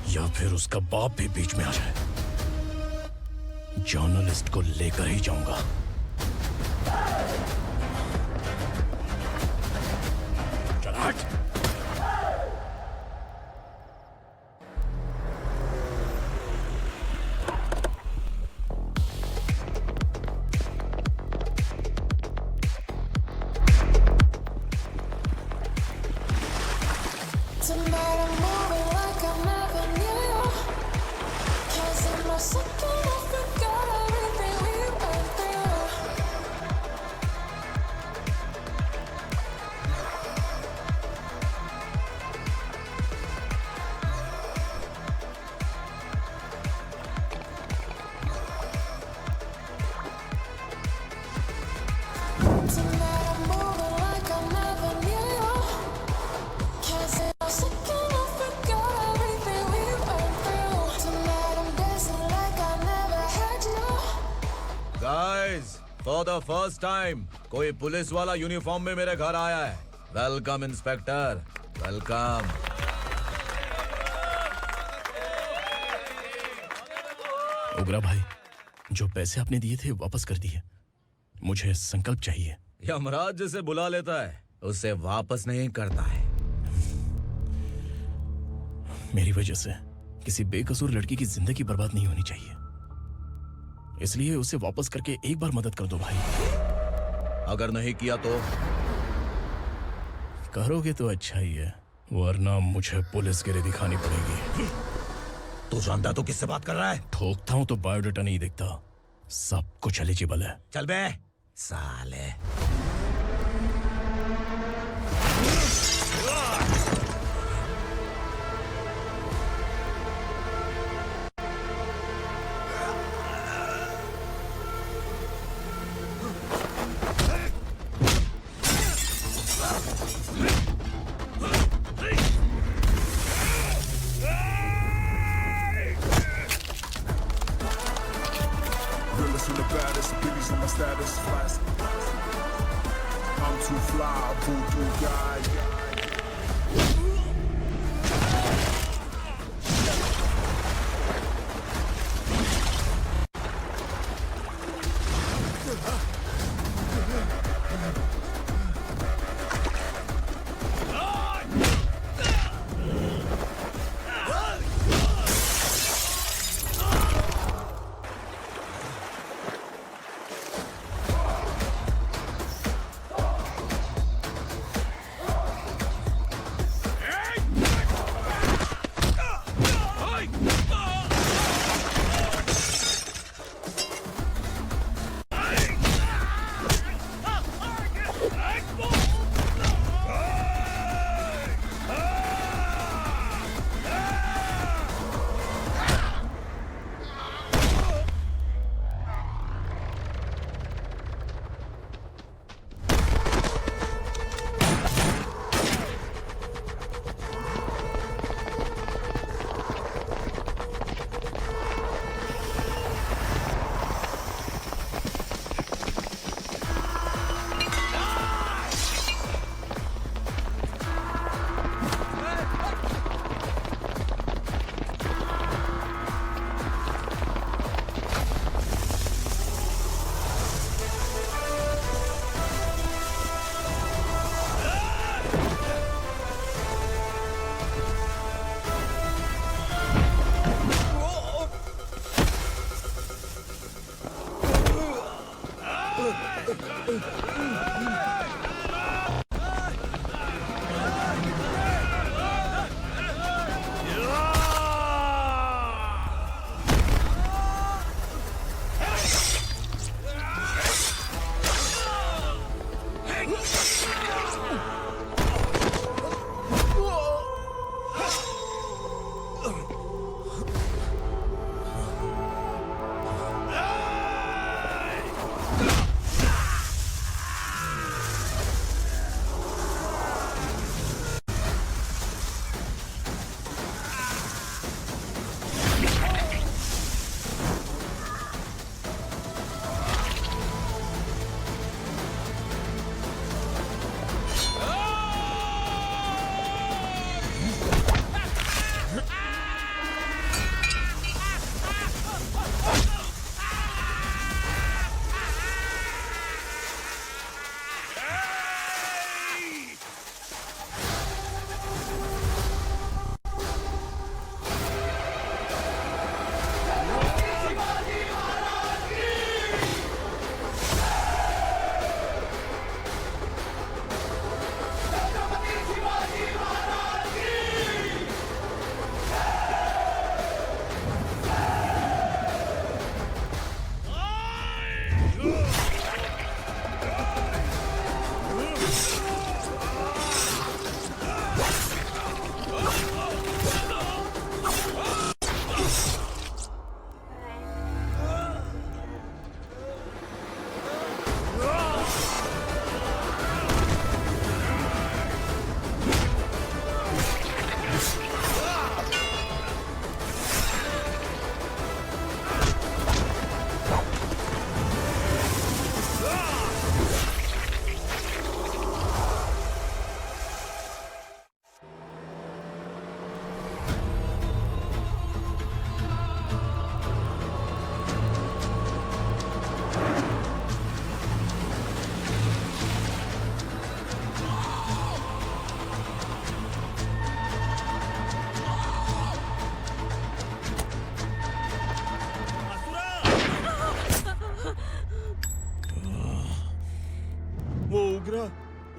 या फिर उसका बाप भी बीच में आ जाए, जर्नलिस्ट को लेकर ही जाऊंगा। Guys, for the first time कोई पुलिस वाला यूनिफॉर्म में मेरे घर आया है। Welcome inspector, welcome. उग्रा भाई, जो पैसे आपने दिए थे वापस कर दिए। मुझे संकल्प चाहिए। यमराज जिसे बुला लेता है उसे वापस नहीं करता है। मेरी वजह से किसी बेकसूर लड़की की जिंदगी बर्बाद नहीं होनी चाहिए, इसलिए उसे वापस करके एक बार मदद कर दो भाई। अगर नहीं किया तो? करोगे तो अच्छा ही है, वरना मुझे पुलिस गिरी दिखानी पड़ेगी। तू जानता तो किससे बात कर रहा है? ठोकता हूं तो बायोडाटा नहीं दिखता, सब कुछ एलिजिबल है। चल बे साले।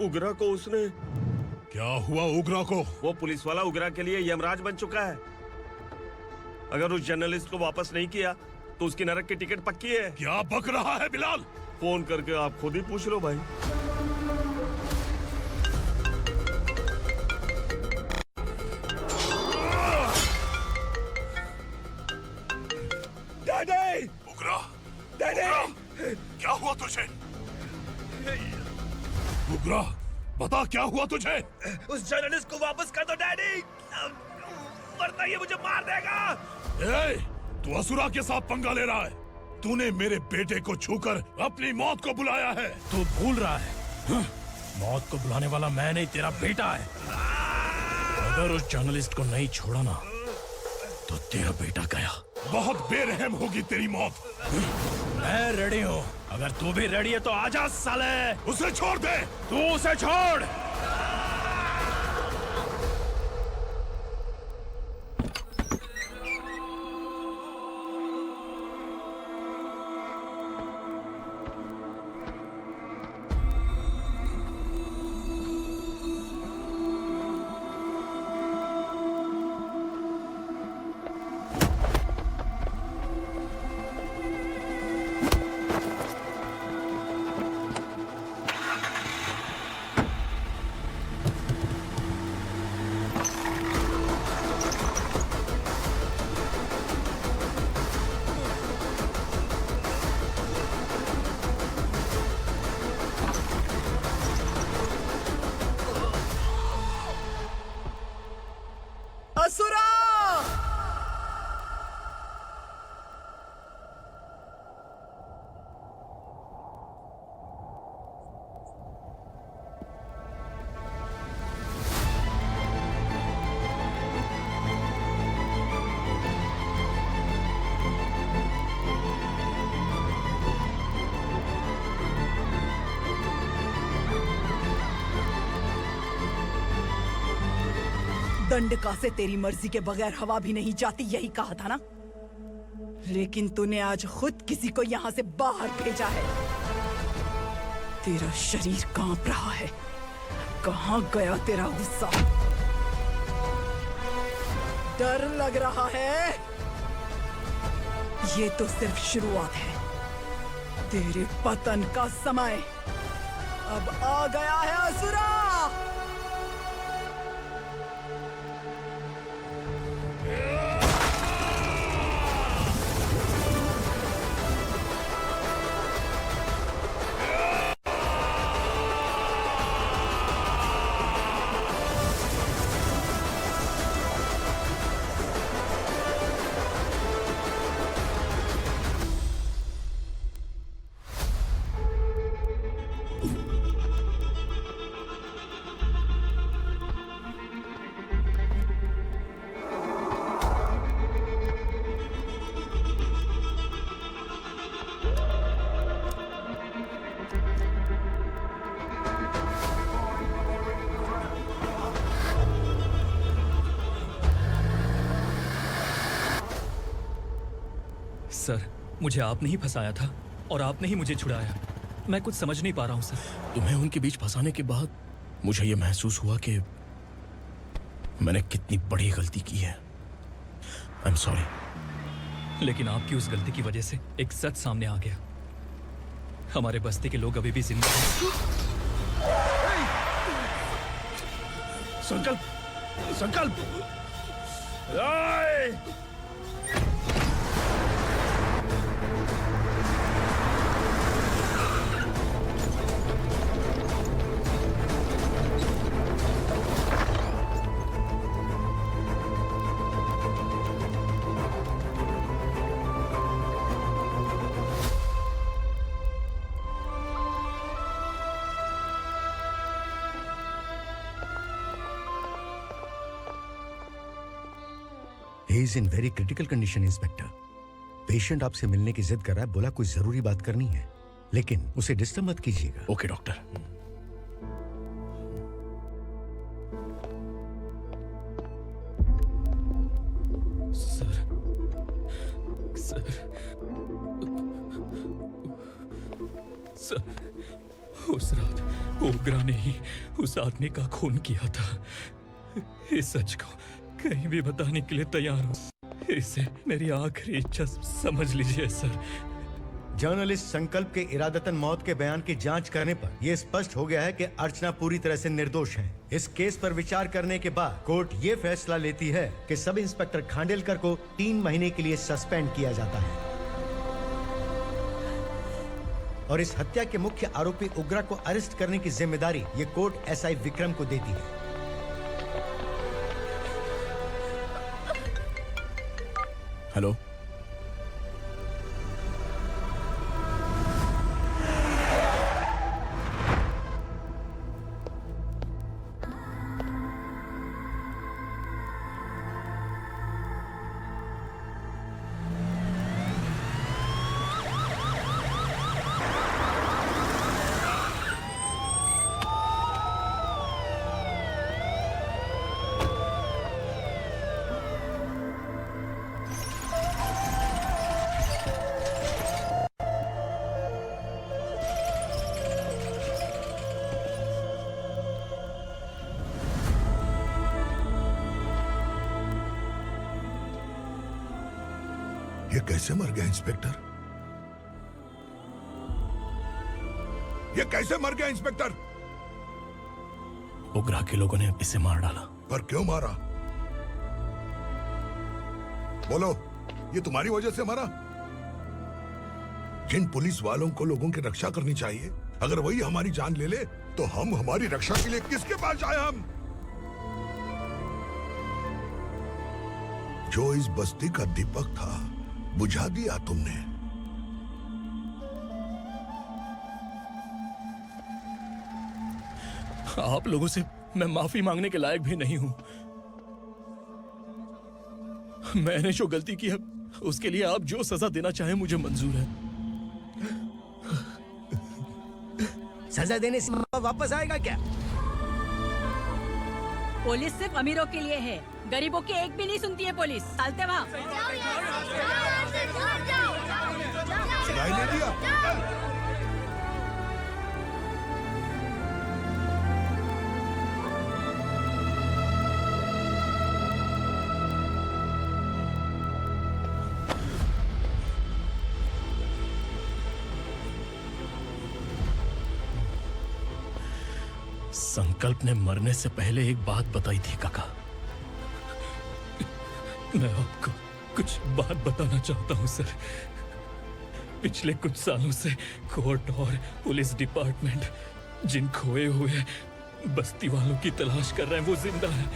उगरा को उसने। क्या हुआ उगरा को? वो पुलिस वाला उगरा के लिए यमराज बन चुका है। अगर उस जर्नलिस्ट को वापस नहीं किया तो उसकी नरक की टिकट पक्की है। क्या बक रहा है बिलाल? फोन करके आप खुद ही पूछ लो भाई। डैडी! उगरा! डैडी! क्या हुआ तुझे? उगरा, बता क्या हुआ तुझे? उस जर्नलिस्ट को वापस कर दो डैडी, वरना ये मुझे मार देगा। ए, तू असुरा के साथ पंगा ले रहा है। तूने मेरे बेटे को छूकर अपनी मौत को बुलाया है। तू भूल रहा है, मौत को बुलाने वाला मैं नहीं, तेरा बेटा है। अगर उस जर्नलिस्ट को नहीं छोड़ा ना तो तेरा बेटा गया। बहुत बेरहम होगी तेरी मौत। मैं रेडी हूँ, अगर तू भी रेडी है तो आजा साले। उसे छोड़ दे। तू उसे छोड़। असुरा! दंडका से तेरी मर्जी के बगैर हवा भी नहीं जाती, यही कहा था ना? लेकिन तूने आज खुद किसी को यहाँ से बाहर भेजा है। तेरा शरीर कांप रहा है। कहाँ गया तेरा गुस्सा? डर लग रहा है? ये तो सिर्फ शुरुआत है। तेरे पतन का समय अब आ गया है असुरा! सर, मुझे आपने ही फंसाया था और आपने ही मुझे छुड़ाया। मैं कुछ समझ नहीं पा रहा हूँ सर। तुम्हें उनके बीच फंसाने के बाद मुझे ये महसूस हुआ कि मैंने कितनी बड़ी गलती की है। I am sorry. लेकिन आपकी उस गलती की वजह से एक सच सामने आ गया। हमारे बस्ती के लोग अभी भी जिंदा हैं। संकल्प, संकल्प! He is in very critical condition, inspector. Patient आपसे मिलने की जिद कर रहा है, बोला कोई जरूरी बात करनी है, लेकिन उसे डिस्टर्ब मत कीजिएगा। Okay doctor. Sir, sir, sir, उस रात ओग्रा ने ही उस आदमी का खून किया था। इस सच को कहीं भी बताने के लिए तैयार हूँ। इसे मेरी आखिरी इच्छा समझ लीजिए सर। जर्नलिस्ट संकल्प के इरादतन मौत के बयान की जांच करने पर यह स्पष्ट हो गया है कि अर्चना पूरी तरह से निर्दोष है। इस केस पर विचार करने के बाद कोर्ट ये फैसला लेती है कि सब इंस्पेक्टर खांडेलकर को 3 महीने के लिए सस्पेंड किया जाता है और इस हत्या के मुख्य आरोपी उग्रा को अरेस्ट करने की जिम्मेदारी ये कोर्ट एसआई विक्रम को देती है। हेलो, ये कैसे मर गया इंस्पेक्टर? ये कैसे मर गया इंस्पेक्टर? उग्रा के लोगों ने इसे मार डाला। पर क्यों मारा? बोलो, ये तुम्हारी वजह से मारा? जिन पुलिस वालों को लोगों की रक्षा करनी चाहिए, अगर वही हमारी जान ले ले तो हम हमारी रक्षा के लिए किसके पास जाए? हम जो इस बस्ती का दीपक था बुझा दिया तुमने। आप लोगों से मैं माफी मांगने के लायक भी नहीं हूं। मैंने जो गलती की है उसके लिए आप जो सजा देना चाहें मुझे मंजूर है। सजा देने से वापस आएगा क्या? पुलिस सिर्फ अमीरों के लिए है, गरीबों की एक भी नहीं सुनती है पुलिस। चलते वहाँ। सुनाई नहीं दिया? संकल्प ने मरने से पहले एक बात बताई थी काका। मैं आपको कुछ बात बताना चाहता हूं सर। पिछले कुछ सालों से कोर्ट और पुलिस डिपार्टमेंट जिन खोए हुए बस्ती वालों की तलाश कर रहे हैं वो जिंदा है।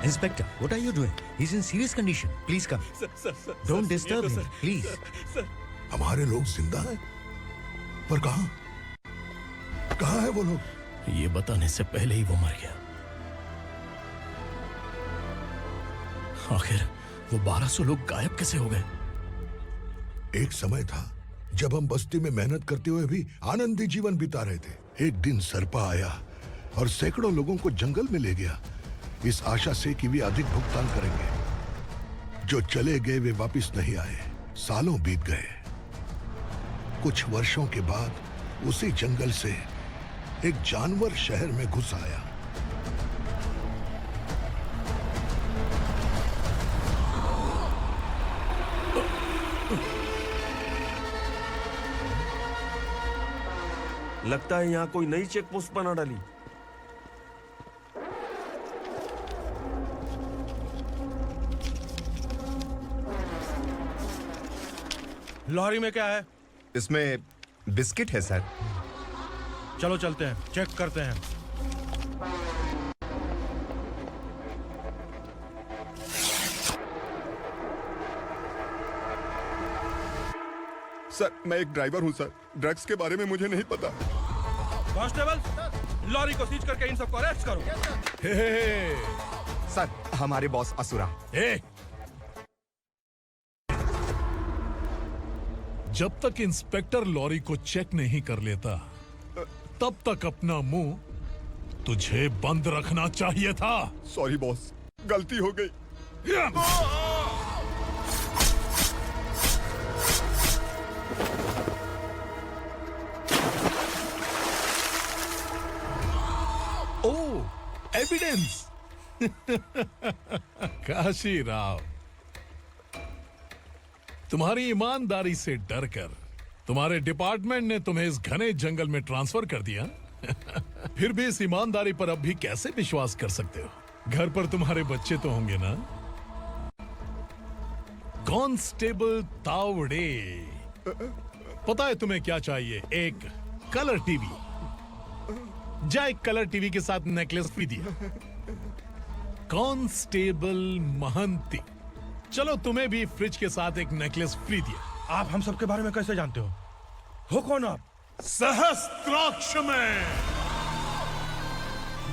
Inspector, what are you doing? He's in serious condition. Please come. Don't disturb him, please. हमारे लोग जिंदा हैं? पर कहां? कहां है वो लोग? ये बताने से पहले ही वो मर गया। आखिर वो 1200 लोग गायब कैसे हो गए? एक समय था जब हम बस्ती में मेहनत करते हुए भी आनंदी जीवन बिता रहे थे। एक दिन सरपा आया और सैकड़ों लोगों को जंगल में ले गया, इस आशा से कि वे अधिक भुगतान करेंगे। जो चले गए वे वापस नहीं आए। सालों बीत गए। कुछ वर्षों के बाद उसी जंगल से एक जानवर शहर में घुस आया। लगता है यहाँ कोई नई चेक पोस्ट बना डाली। लॉरी में क्या है? इसमें बिस्किट है सर। चलो चलते हैं, चेक करते हैं। सर मैं एक ड्राइवर हूं सर, ड्रग्स के बारे में मुझे नहीं पता। कांस्टेबल, लॉरी को सीज करके इन सबको अरेस्ट करो। सर हमारे बॉस असुरा। जब तक इंस्पेक्टर लॉरी को चेक नहीं कर लेता तब तक अपना मुंह तुझे बंद रखना चाहिए था। सॉरी बॉस, गलती हो गई। एविडेंस। काशी राव, तुम्हारी ईमानदारी से डरकर तुम्हारे डिपार्टमेंट ने तुम्हें इस घने जंगल में ट्रांसफर कर दिया। फिर भी इस ईमानदारी पर अब भी कैसे विश्वास कर सकते हो? घर पर तुम्हारे बच्चे तो होंगे ना? कांस्टेबल तावड़े, पता है तुम्हें क्या चाहिए? एक कलर टीवी। जा एक कलर टीवी के साथ नेकलेस भी दिया। कांस्टेबल महंती, चलो तुम्हें भी फ्रिज के साथ एक नेकलेस फ्री दिया। आप हम सबके बारे में कैसे जानते हो कौन आप? सहस्त्राक्ष में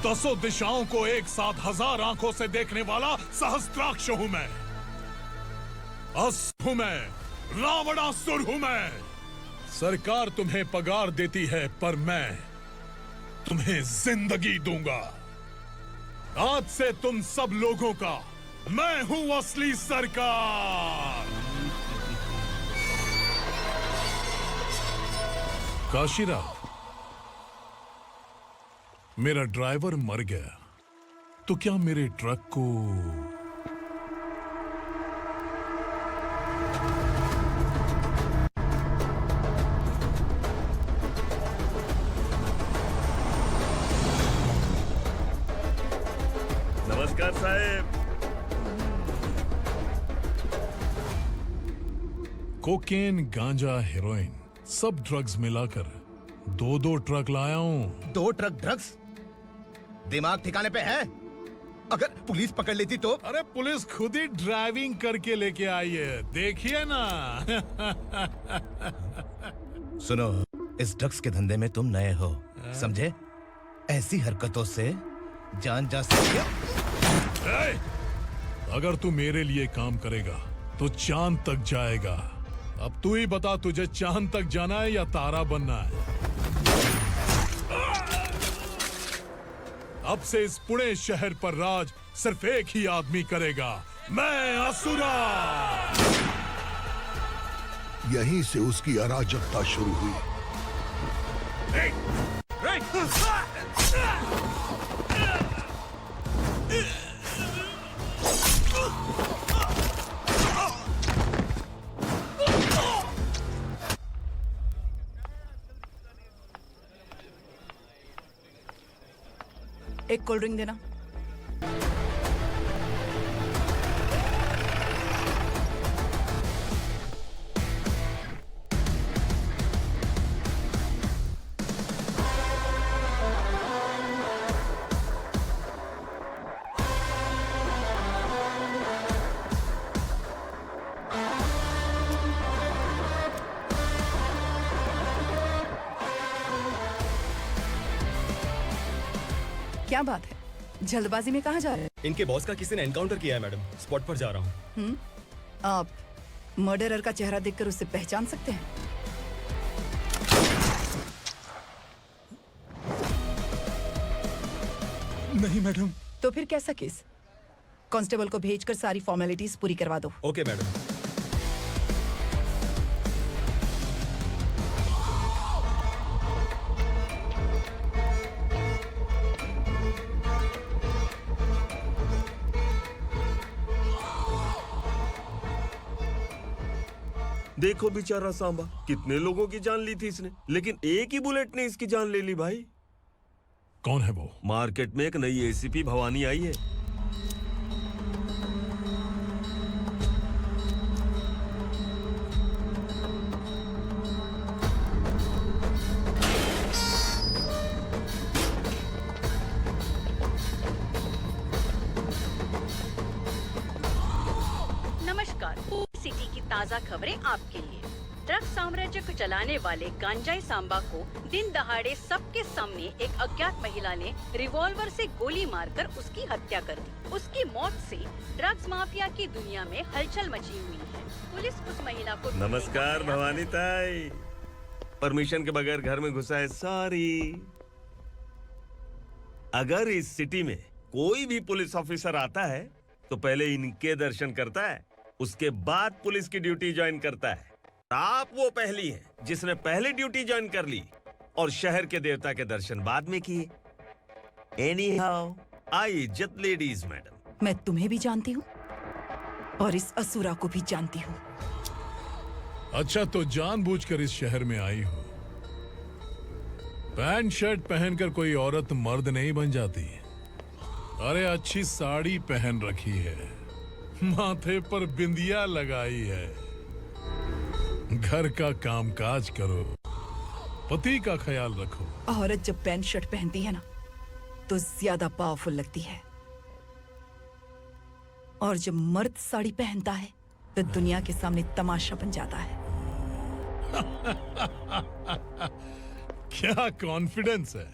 10 दिशाओं को एक साथ 1000 आंखों से देखने वाला सहस्त्राक्ष हूं मैं। असुर हूं मैं, रावणासुर हूं मैं। सरकार तुम्हें पगार देती है, पर मैं तुम्हें जिंदगी दूंगा। आज से तुम सब लोगों का मैं हूं असली सरकार। काशीराव, मेरा ड्राइवर मर गया तो क्या मेरे ट्रक को नमस्कार साहेब। कोकेन, गांजा, हेरोइन, सब ड्रग्स मिलाकर 2 ट्रक लाया हूं। 2 ट्रक ड्रग्स? दिमाग ठिकाने पे है? अगर पुलिस पकड़ लेती तो? अरे पुलिस खुद ही ड्राइविंग करके लेके आई है, देखिए ना। सुनो, इस ड्रग्स के धंधे में तुम नए हो, समझे? ऐसी हरकतों से जान जा सकती है। अगर तू मेरे लिए काम करेगा तो चांद तक जाएगा। अब तू ही बता, तुझे चांद तक जाना है या तारा बनना है? अब से इस पुणे शहर पर राज सिर्फ एक ही आदमी करेगा, मैं असुरा। यहीं से उसकी अराजकता शुरू हुई। एक कोल्ड ड्रिंक देना। क्या बात है, जल्दबाजी में कहाँ जा रहे हैं? इनके बॉस का किसी ने एनकाउंटर किया है मैडम, स्पॉट पर जा रहा हूँ। आप मर्डरर का चेहरा देखकर उसे पहचान सकते हैं? नहीं मैडम। तो फिर कैसा केस? कांस्टेबल को भेजकर सारी फॉर्मेलिटीज पूरी करवा दो। Okay madam. देखो बेचारा सांबा, कितने लोगों की जान ली थी इसने, लेकिन एक ही बुलेट ने इसकी जान ले ली भाई। कौन है वो? मार्केट में एक नई एसीपी भवानी आई है। नमस्कार, सिटी की ताज़ा खबरें आपके लिए। ड्रग्स साम्राज्य को चलाने वाले गांजाई सांबा को दिन दहाड़े सबके सामने एक अज्ञात महिला ने रिवॉल्वर से गोली मारकर उसकी हत्या कर दी। उसकी मौत से ड्रग्स माफिया की दुनिया में हलचल मची हुई है। पुलिस उस महिला को नमस्कार भवानी ताई, परमिशन के बगैर घर में घुसा है, सॉरी। अगर इस सिटी में कोई भी पुलिस ऑफिसर आता है तो पहले इनके दर्शन करता है, उसके बाद पुलिस की ड्यूटी ज्वाइन करता है। आप वो पहली हैं जिसने पहले ड्यूटी ज्वाइन कर ली और शहर के देवता के दर्शन बाद में किए। एनीहाउ, आई इज्जत लेडीज मैडम। मैं तुम्हें भी जानती हूँ और इस असुरा को भी जानती हूँ। अच्छा, तो जानबूझकर इस शहर में आई हो। पैंट शर्ट पहनकर कोई औरत मर्द नहीं बन जाती। अरे अच्छी साड़ी पहन रखी है, माथे पर बिंदिया लगाई है, घर का कामकाज करो, पति का ख्याल रखो। औरत जब पैंट शर्ट पहनती है ना तो ज्यादा पावरफुल लगती है, और जब मर्द साड़ी पहनता है तो दुनिया के सामने तमाशा बन जाता है। क्या कॉन्फिडेंस है।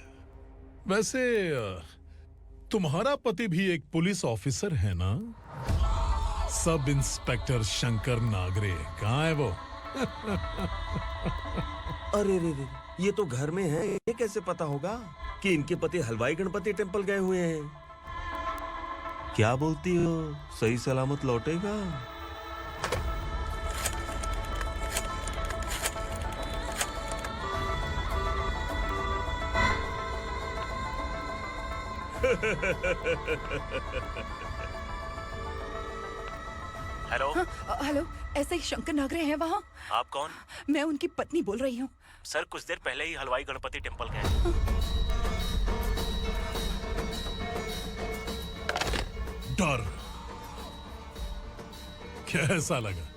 वैसे तुम्हारा पति भी एक पुलिस ऑफिसर है ना? सब इंस्पेक्टर शंकर नागरे कहाँ है वो? अरे रे रे, ये तो घर में है, ये कैसे पता होगा कि इनके पति हलवाई गणपति टेम्पल गए हुए हैं? क्या बोलती हो, सही सलामत लौटेगा? हेलो। हेलो, ऐसे ही शंकर नागरे हैं वहाँ? आप कौन? मैं उनकी पत्नी बोल रही हूँ। सर कुछ देर पहले ही हलवाई गणपति टेम्पल गए। डर कैसा लगा?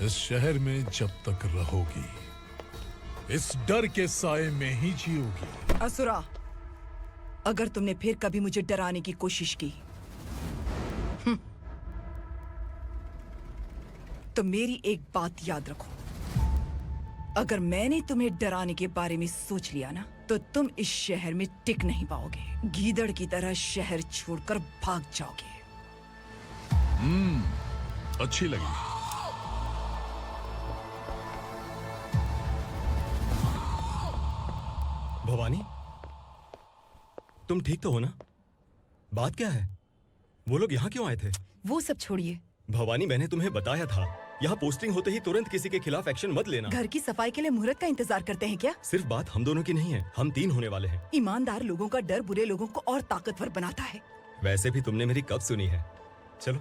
इस शहर में जब तक रहोगी इस डर के साए में ही जियोगी। असुरा, अगर तुमने फिर कभी मुझे डराने की कोशिश की तो मेरी एक बात याद रखो, अगर मैंने तुम्हें डराने के बारे में सोच लिया ना तो तुम इस शहर में टिक नहीं पाओगे। गीदड़ की तरह शहर छोड़कर भाग जाओगे। अच्छी लगी। भवानी, तुम ठीक तो हो ना? बात क्या है? वो लोग यहाँ क्यों आए थे? वो सब छोड़िए। भवानी, मैंने तुम्हें बताया था यहाँ पोस्टिंग होते ही तुरंत किसी के खिलाफ एक्शन मत लेना। घर की सफाई के लिए मुहूर्त का इंतजार करते हैं क्या? सिर्फ बात हम दोनों की नहीं है, हम 3 होने वाले हैं। ईमानदार लोगों का डर बुरे लोगों को और ताकतवर बनाता है। वैसे भी तुमने मेरी कब सुनी है। चलो।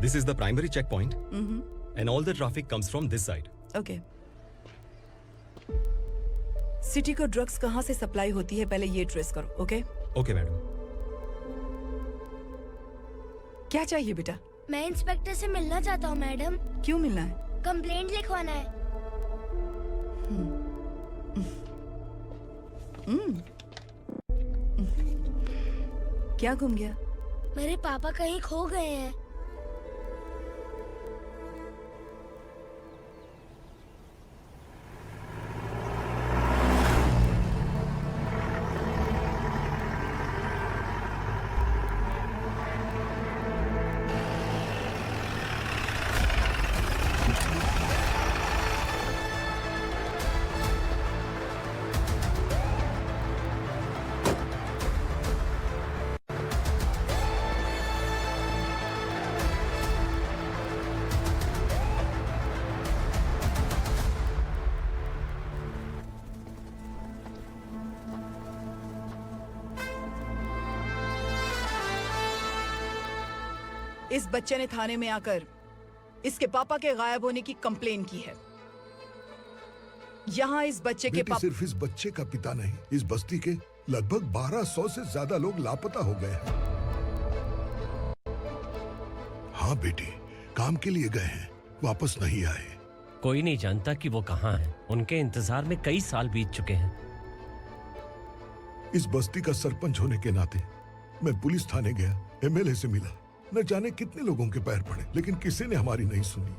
This is the primary checkpoint, and all the traffic comes from this side. Okay. City को ड्रग्स कहाँ से सप्लाई होती है पहले ये ट्रेस करो। ओके? Okay madam. क्या चाहिए बेटा? मैं इंस्पेक्टर से मिलना चाहता हूँ मैडम। क्यों मिलना है? कंप्लेंट लिखवाना है। क्या घूम गया? मेरे पापा कहीं खो गए हैं। इस बच्चे ने थाने में आकर इसके पापा के गायब होने की कंप्लेन की है। यहाँ इस बच्चे के बेटी, सिर्फ इस बच्चे का पिता नहीं, इस बस्ती के लगभग 1200 से ज्यादा लोग लापता हो गए हैं। हाँ बेटी, काम के लिए गए हैं, वापस नहीं आए। कोई नहीं जानता कि वो कहाँ हैं। उनके इंतजार में कई साल बीत चुके हैं। इस बस्ती का सरपंच होने के नाते मैं पुलिस थाने गया, एमएलए से मिला, न जाने कितने लोगों के पैर पड़े, लेकिन किसी ने हमारी नहीं सुनी।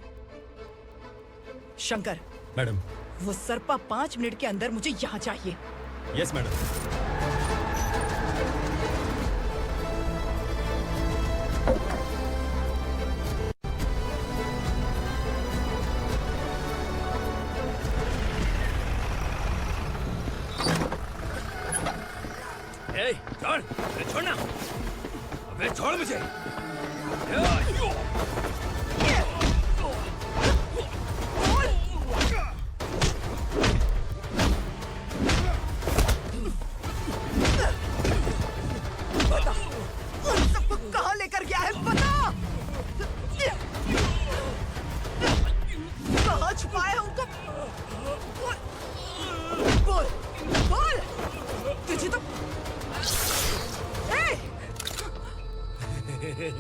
शंकर। मैडम। वो सरपा 5 मिनट के अंदर मुझे यहाँ चाहिए। Yes madam. छोड़, छोड़ना, अबे छोड़ मुझे।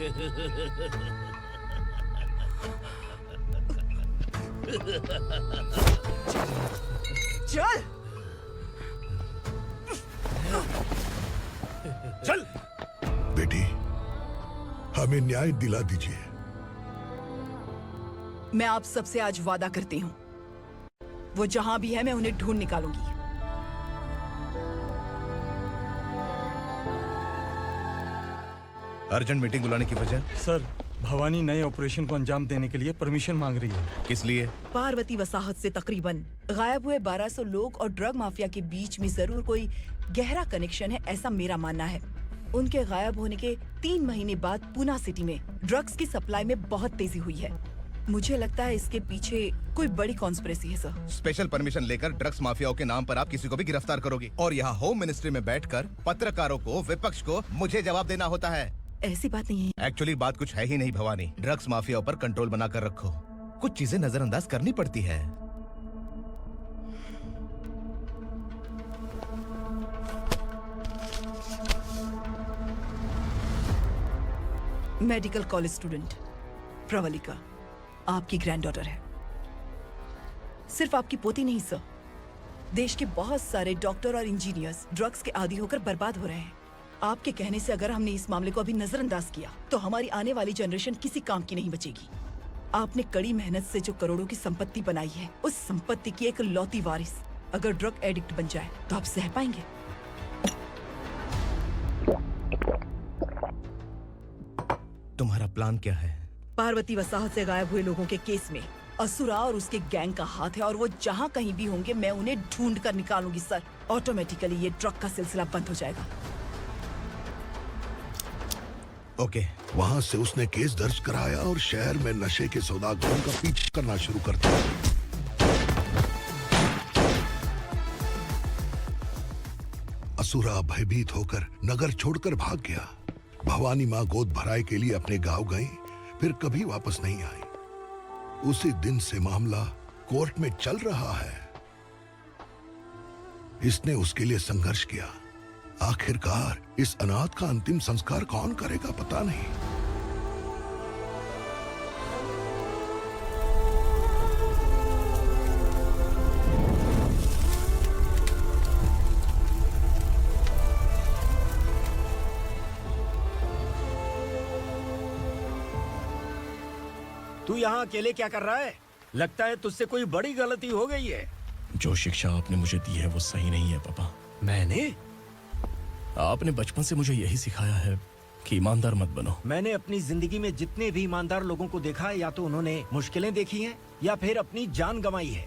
चल चल बेटी, हमें न्याय दिला दीजिए। मैं आप सबसे आज वादा करती हूँ, वो जहां भी है मैं उन्हें ढूंढ निकालूंगी। अर्जेंट मीटिंग बुलाने की वजह? सर, भवानी नए ऑपरेशन को अंजाम देने के लिए परमिशन मांग रही है। किस लिए? पार्वती वसाहत से तकरीबन गायब हुए 1200 लोग और ड्रग माफिया के बीच में जरूर कोई गहरा कनेक्शन है, ऐसा मेरा मानना है। उनके गायब होने के 3 महीने बाद पूना सिटी में ड्रग्स की सप्लाई में बहुत तेजी हुई है। मुझे लगता है इसके पीछे कोई बड़ी कॉन्स्पिरेसी है सर। स्पेशल परमिशन लेकर ड्रग्स माफियाओं के नाम पर आप किसी को भी गिरफ्तार करोगे और यहाँ होम मिनिस्ट्री में बैठकर पत्रकारों को, विपक्ष को मुझे जवाब देना होता है। ऐसी बात नहीं है। एक्चुअली बात कुछ है ही नहीं भवानी। ड्रग्स माफियाओं पर कंट्रोल बनाकर रखो। कुछ चीजें नजरअंदाज करनी पड़ती है। मेडिकल कॉलेज स्टूडेंट प्रवलिका आपकी ग्रैंडडॉटर है। सिर्फ आपकी पोती नहीं सर, देश के बहुत सारे डॉक्टर और इंजीनियर्स ड्रग्स के आदी होकर बर्बाद हो रहे हैं। आपके कहने से अगर हमने इस मामले को अभी नजरअंदाज किया तो हमारी आने वाली जनरेशन किसी काम की नहीं बचेगी। आपने कड़ी मेहनत से जो करोड़ों की संपत्ति बनाई है, उस संपत्ति की एक लौती वारिस अगर ड्रग एडिक्ट बन जाए तो आप सह पाएंगे? तुम्हारा प्लान क्या है? पार्वती वसाहत से गायब हुए लोगों के केस में असुरा और उसके गैंग का हाथ है और वो जहाँ कहीं भी होंगे मैं उन्हें ढूंढ कर निकालूंगी सर। ऑटोमेटिकली ये ड्रग का सिलसिला बंद हो जाएगा। ओके। वहाँ से उसने केस दर्ज कराया और शहर में नशे के सौदागरों का पीछा करना शुरू कर दिया। असुरा भयभीत होकर नगर छोड़कर भाग गया। भवानी माँ गोद भराई के लिए अपने गांव गई, फिर कभी वापस नहीं आई। उसी दिन से मामला कोर्ट में चल रहा है। इसने उसके लिए संघर्ष किया। आखिरकार इस अनाथ का अंतिम संस्कार कौन करेगा पता नहीं। तू यहाँ अकेले क्या कर रहा है? लगता है तुझसे कोई बड़ी गलती हो गई है। जो शिक्षा आपने मुझे दी है वो सही नहीं है पापा। मैंने? आपने बचपन से मुझे यही सिखाया है कि ईमानदार मत बनो। मैंने अपनी जिंदगी में जितने भी ईमानदार लोगों को देखा है, या तो उन्होंने मुश्किलें देखी हैं या फिर अपनी जान गंवाई है।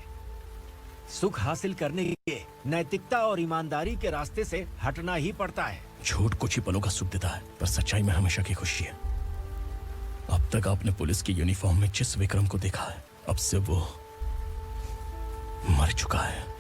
सुख हासिल करने के लिए नैतिकता और ईमानदारी के रास्ते से हटना ही पड़ता है। झूठ कुछ ही पलों का सुख देता है, पर सच्चाई में हमेशा की खुशी है। अब तक आपने पुलिस की यूनिफॉर्म में जिस विक्रम को देखा है, अब से वो मर चुका है।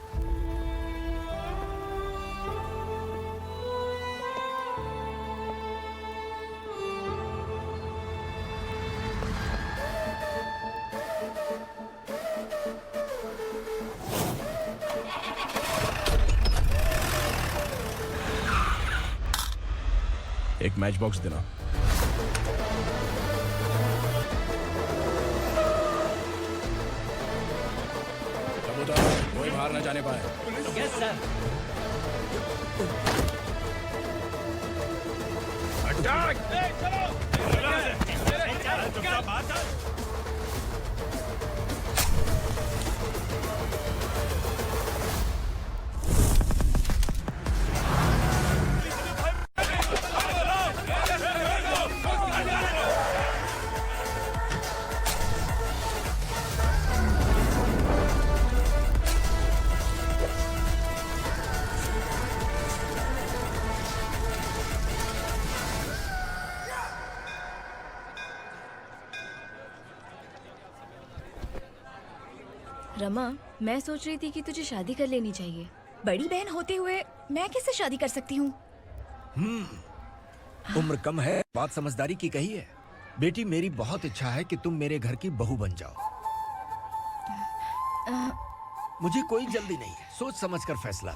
एक मैच बॉक्स देना। कोई बाहर न जाने पाए। Yes sir. अटैक! रमा, मैं सोच रही थी कि तुझे शादी कर लेनी चाहिए। बड़ी बहन होते हुए मैं कैसे शादी कर सकती हूँ? उम्र कम है, बात समझदारी की कही है। बेटी, मेरी बहुत इच्छा है कि तुम मेरे घर की बहू बन जाओ। मुझे कोई जल्दी नहीं है, सोच समझकर फैसला।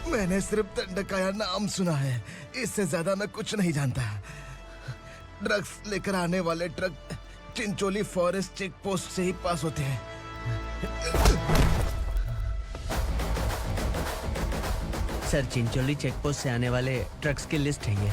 मैंने सिर्फ दंडकाया नाम सुना है, इससे ज्यादा मैं कुछ नहीं जानता। ड्रग्स लेकर आने वाले truck Chincholi forest check post से ही पास होते हैं। सर, चिंचोली चेक पोस्ट से आने वाले ट्रक्स की लिस्ट है ये।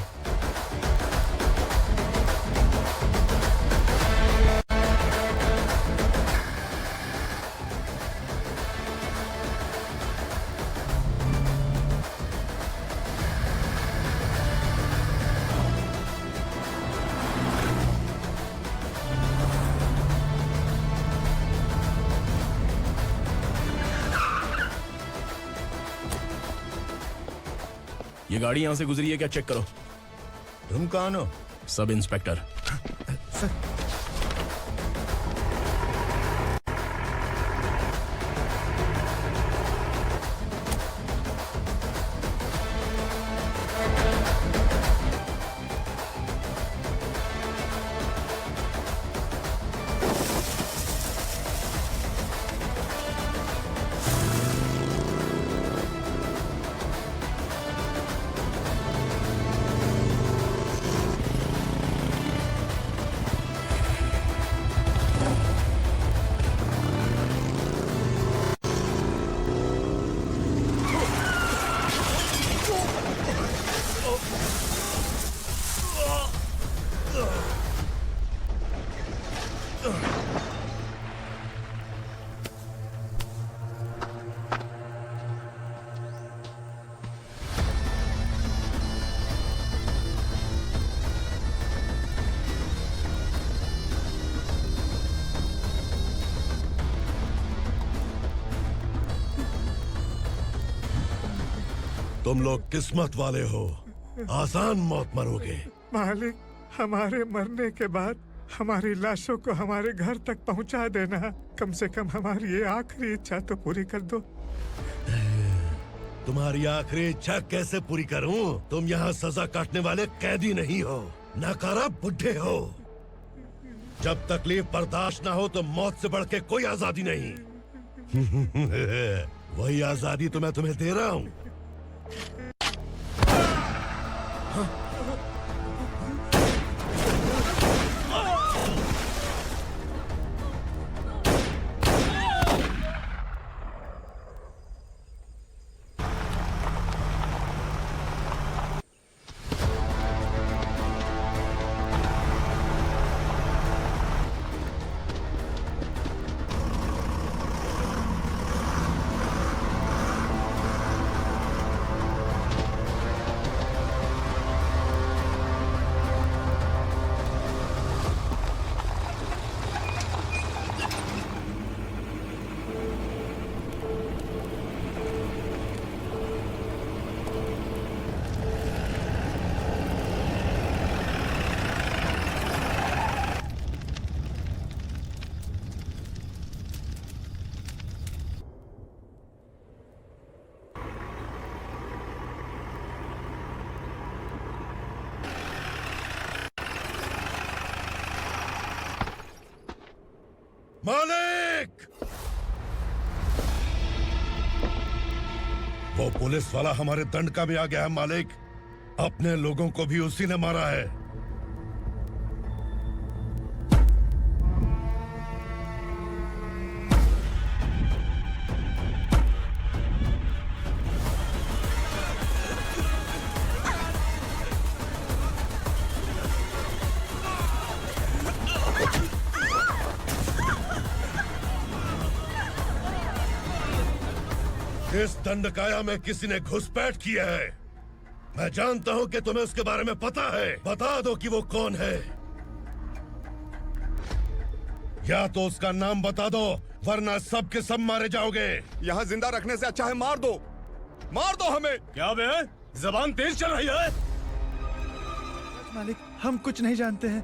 ये गाड़ी यहां से गुजरी है क्या, चेक करो। तुम कौन हो? Sub inspector. तुम लोग किस्मत वाले हो, आसान मौत मरोगे। मालिक, हमारे मरने के बाद हमारी लाशों को हमारे घर तक पहुंचा देना। कम से कम हमारी ये आखिरी इच्छा तो पूरी कर दो। तुम्हारी आखिरी इच्छा कैसे पूरी करूं? तुम यहाँ सजा काटने वाले कैदी नहीं हो, नाकारा बुड्ढे हो। जब तकलीफ बर्दाश्त ना हो तो मौत से बढ़ के कोई आजादी नहीं। वही आजादी तो मैं तुम्हें दे रहा हूँ। मालिक! वो पुलिस वाला हमारे दंड का भी आ गया है मालिक। अपने लोगों को भी उसी ने मारा है। इस दंडकाया में किसी ने घुसपैठ किया है। मैं जानता हूं कि तुम्हें उसके बारे में पता है। बता दो कि वो कौन है, या तो उसका नाम बता दो, वरना सब के सब मारे जाओगे। यहाँ जिंदा रखने से अच्छा है मार दो हमें। क्या बे? जबान तेज चल रही है। मालिक, हम कुछ नहीं जानते हैं।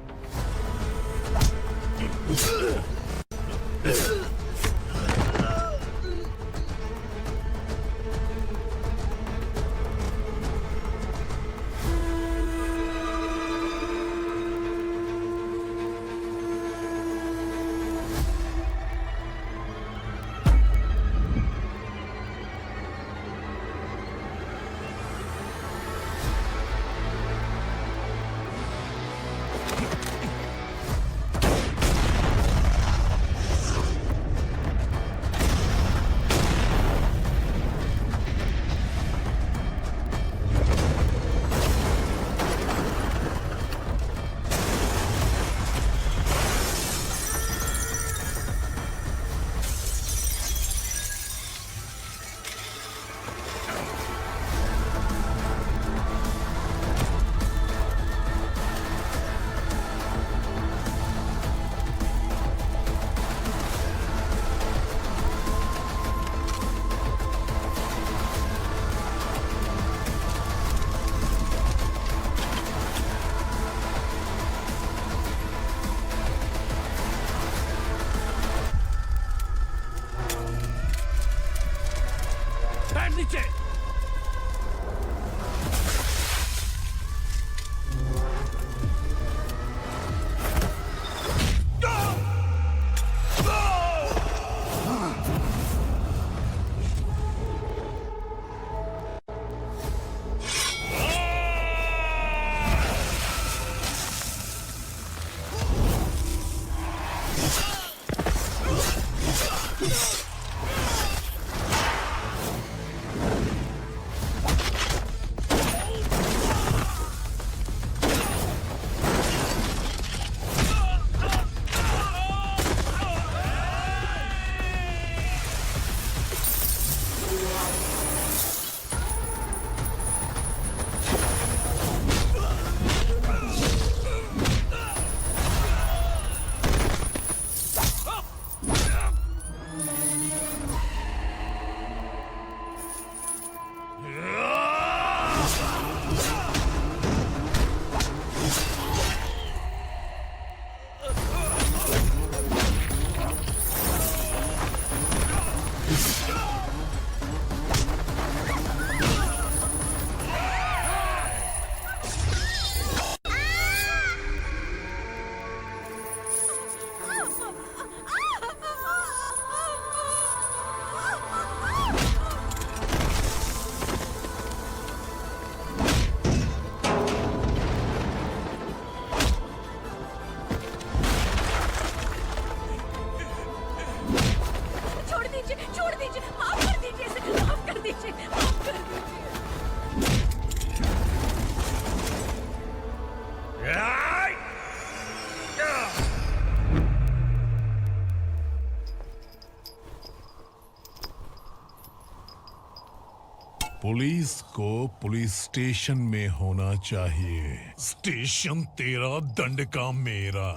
पुलिस को पुलिस स्टेशन में होना चाहिए। स्टेशन तेरा, दंड का मेरा।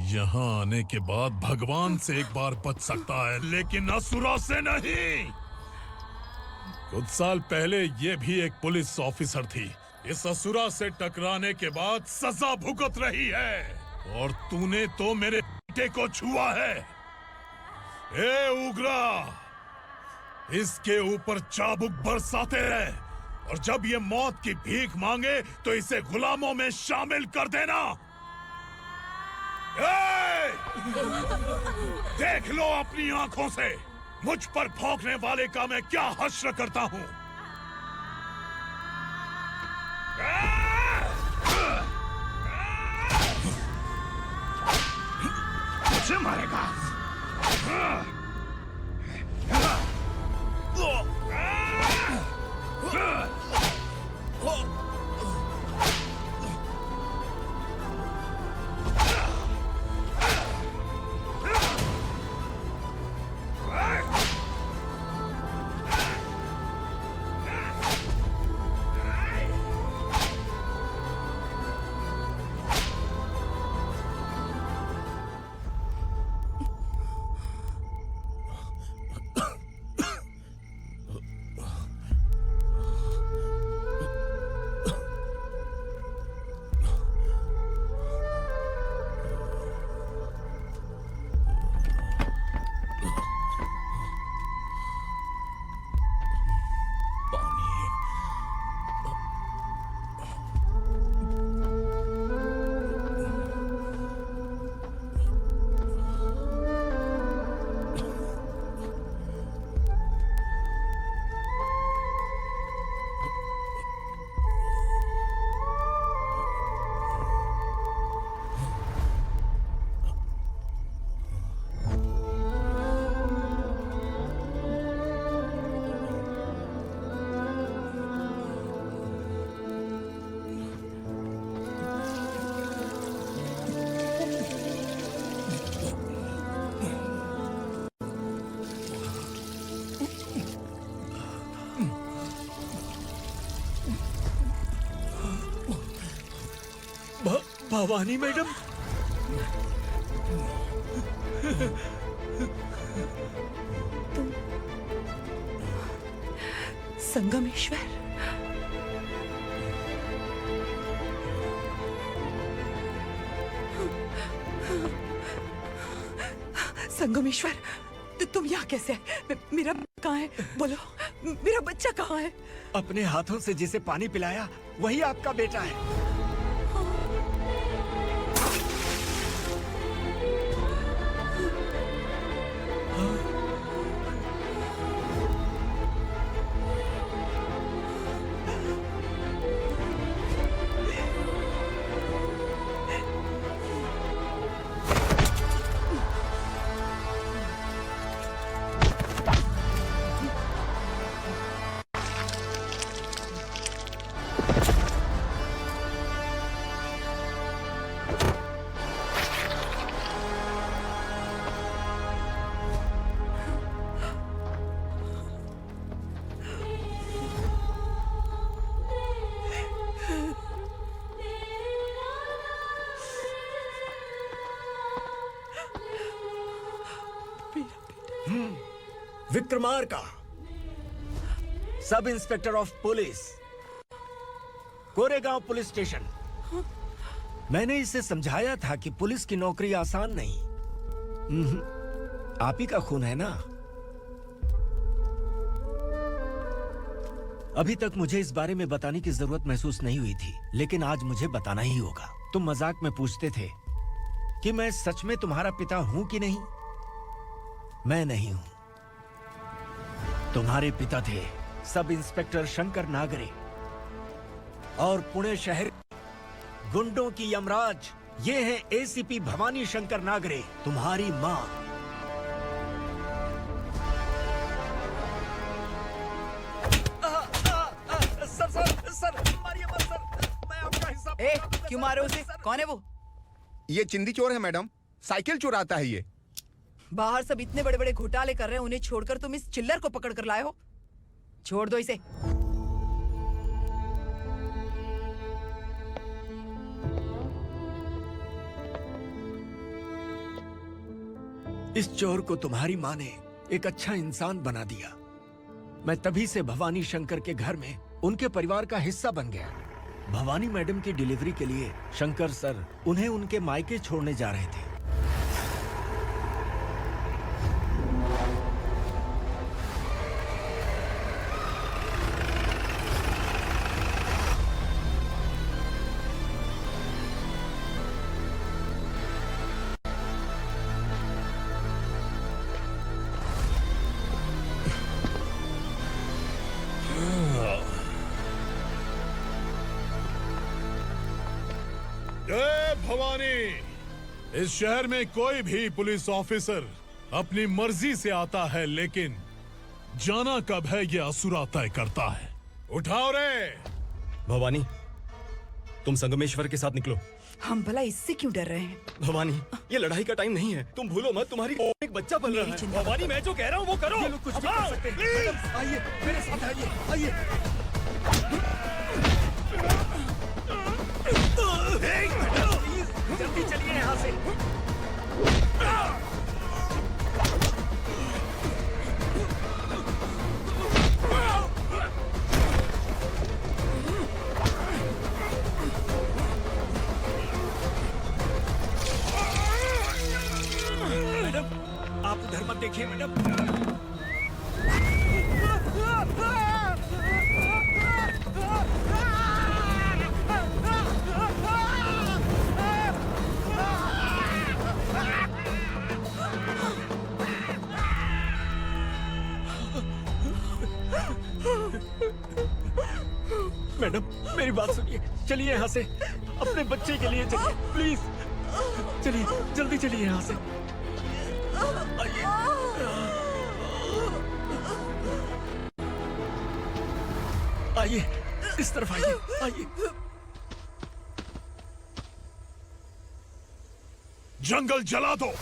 यहाँ आने के बाद भगवान से एक बार बच सकता है, लेकिन असुरा से नहीं। कुछ साल पहले ये भी एक पुलिस ऑफिसर थी। इस असुरा से टकराने के बाद सजा भुगत रही है, और तूने तो मेरे बेटे को छुआ है। ए उग्रा, इसके ऊपर चाबुक बरसाते रहे, और जब ये मौत की भीख मांगे तो इसे गुलामों में शामिल कर देना। देख लो अपनी आंखों से मुझ पर भौंकने वाले का मैं क्या हश्र करता हूं। मुझे मारेगा? भवानी मैडम, संगमेश्वर, संगमेश्वर, तुम यहाँ कैसे आए? मेरा कहाँ है? बोलो, मेरा बच्चा कहाँ है? अपने हाथों से जिसे पानी पिलाया वही आपका बेटा है। Vikramarka, sub inspector of police, Koregaon police station. मैंने इसे समझाया था कि पुलिस की नौकरी आसान नहीं। आप ही का खून है ना। अभी तक मुझे इस बारे में बताने की जरूरत महसूस नहीं हुई थी, लेकिन आज मुझे बताना ही होगा। तुम मजाक में पूछते थे कि मैं सच में तुम्हारा पिता हूं कि नहीं। मैं नहीं हूं। तुम्हारे पिता थे सब इंस्पेक्टर शंकर नागरे, और पुणे शहर गुंडों की यमराज ये है एसीपी भवानी शंकर नागरे, तुम्हारी मां। सर, मारिए मत सर, मैं आपका हिस्सा। क्यों मारे उसे? कौन है वो? ये चिंदी चोर है मैडम, साइकिल चुराता है ये। बाहर सब इतने बड़े बड़े घोटाले कर रहे हैं, उन्हें छोड़कर तुम इस चिल्लर को पकड़ कर लाए हो। छोड़ दो इसे। इस चोर को तुम्हारी माँ ने एक अच्छा इंसान बना दिया। मैं तभी से भवानी शंकर के घर में उनके परिवार का हिस्सा बन गया। भवानी मैडम की डिलीवरी के लिए शंकर सर उन्हें उनके मायके छोड़ने जा रहे थे। जय भवानी। इस शहर में कोई भी पुलिस ऑफिसर अपनी मर्जी से आता है, लेकिन जाना कब है ये असुरा तय करता है। उठाओ रे। भवानी, तुम संगमेश्वर के साथ निकलो। हम भला इससे क्यों डर रहे हैं? भवानी, ये लड़ाई का टाइम नहीं है। तुम भूलो मत, तुम्हारी एक बच्चा पल रहा है। भवानी, मैं जो कह रहा हूँ वो करो। ये लोग कुछ भी कर सकते हैं। आइए मेरे साथ आइए, आइए। जल्दी चलिए यहाँ से। मैडम, आप उधर मत देखिए मैडम। मैडम, मेरी बात सुनिए। चलिए यहाँ से, अपने बच्चे के लिए चलिए, प्लीज। चलिए, जल्दी चलिए यहाँ से। आइए। आइए, इस तरफ आइए, आइए। जंगल जला दो।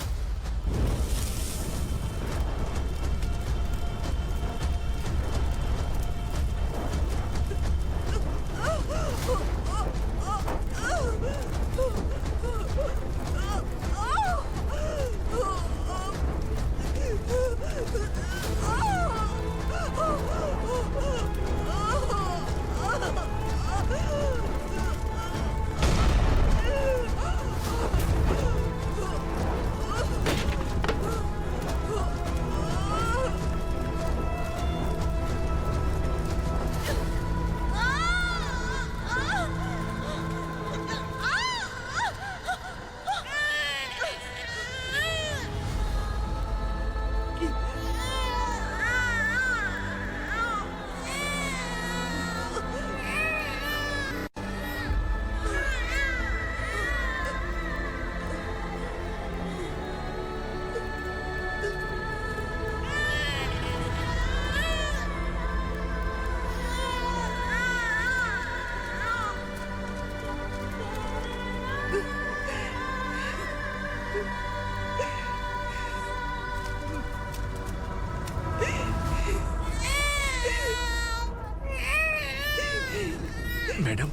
मैडम,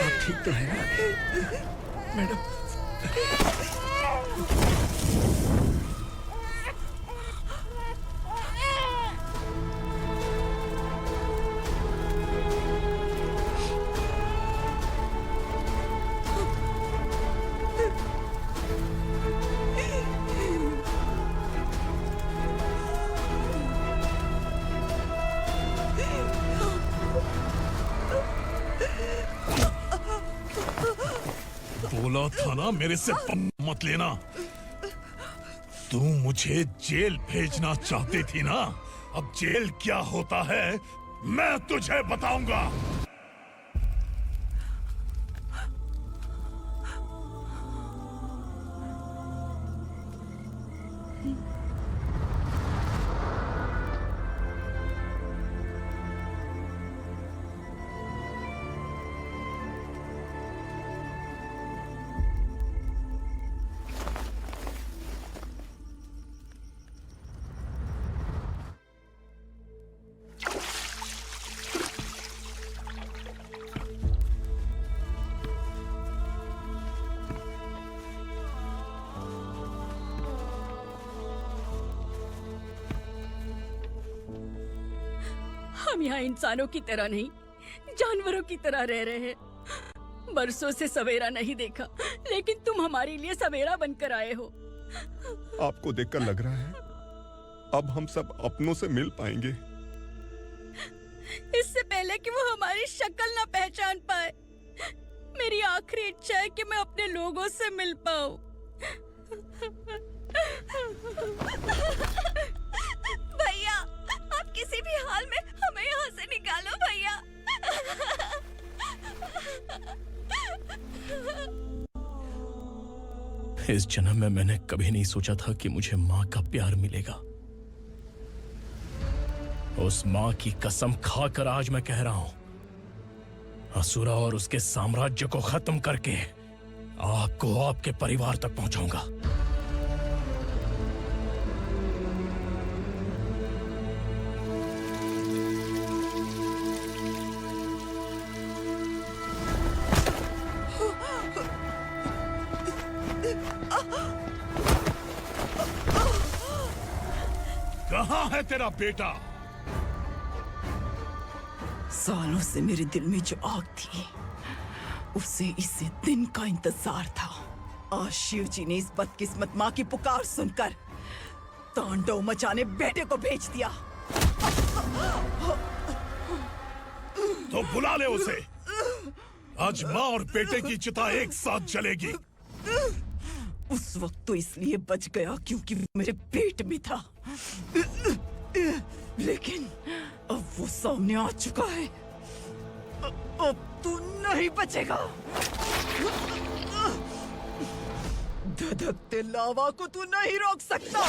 आप ठीक तो हैं ना? मैडम। बोला था ना मेरे से पंगा मत लेना। तू मुझे जेल भेजना चाहती थी ना? अब जेल क्या होता है मैं तुझे बताऊंगा। हम यहाँ इंसानों की तरह नहीं, जानवरों की तरह रह रहे हैं। बरसों से सवेरा नहीं देखा, लेकिन तुम हमारे लिए सवेरा बनकर आए हो। आपको देखकर लग रहा है अब हम सब अपनों से मिल पाएंगे। इससे पहले कि वो हमारी शक्ल ना पहचान पाए, मेरी आखिरी इच्छा है कि मैं अपने लोगों से मिल पाऊं। भैया, आप किसी भी हाल में हमें यहाँ से निकालो भैया। इस जन्म में मैंने कभी नहीं सोचा था कि मुझे माँ का प्यार मिलेगा। उस माँ की कसम खाकर आज मैं कह रहा हूं, असुरा और उसके साम्राज्य को खत्म करके आपको आपके परिवार तक पहुंचाऊंगा। कहाँ है तेरा बेटा? सालों से मेरे दिल में जो आग थी, उसे इसी दिन का इंतजार था। आज शिव जी ने इस बदकिस्मत माँ की पुकार सुनकर तांडव मचाने बेटे को भेज दिया। तो बुला ले उसे। आज माँ और बेटे की चिता एक साथ जलेगी। उस वक्त तो इसलिए बच गया क्योंकि वो मेरे पेट में था, लेकिन अब वो सामने आ चुका है। अब तू नहीं बचेगा। धधकते लावा को तू नहीं रोक सकता।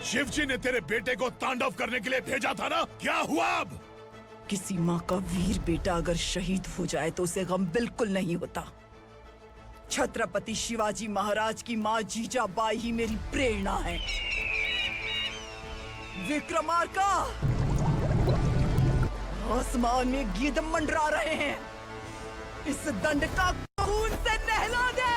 शिवजी ने तेरे बेटे को तांडव करने के लिए भेजा था ना, क्या हुआ अब? किसी माँ का वीर बेटा अगर शहीद हो जाए तो उसे गम बिल्कुल नहीं होता। छत्रपति शिवाजी महाराज की माँ जीजाबाई ही मेरी प्रेरणा है। विक्रमार्का, आसमान में गिद्ध मंडरा रहे हैं, इस दंड का खून से नहला दे।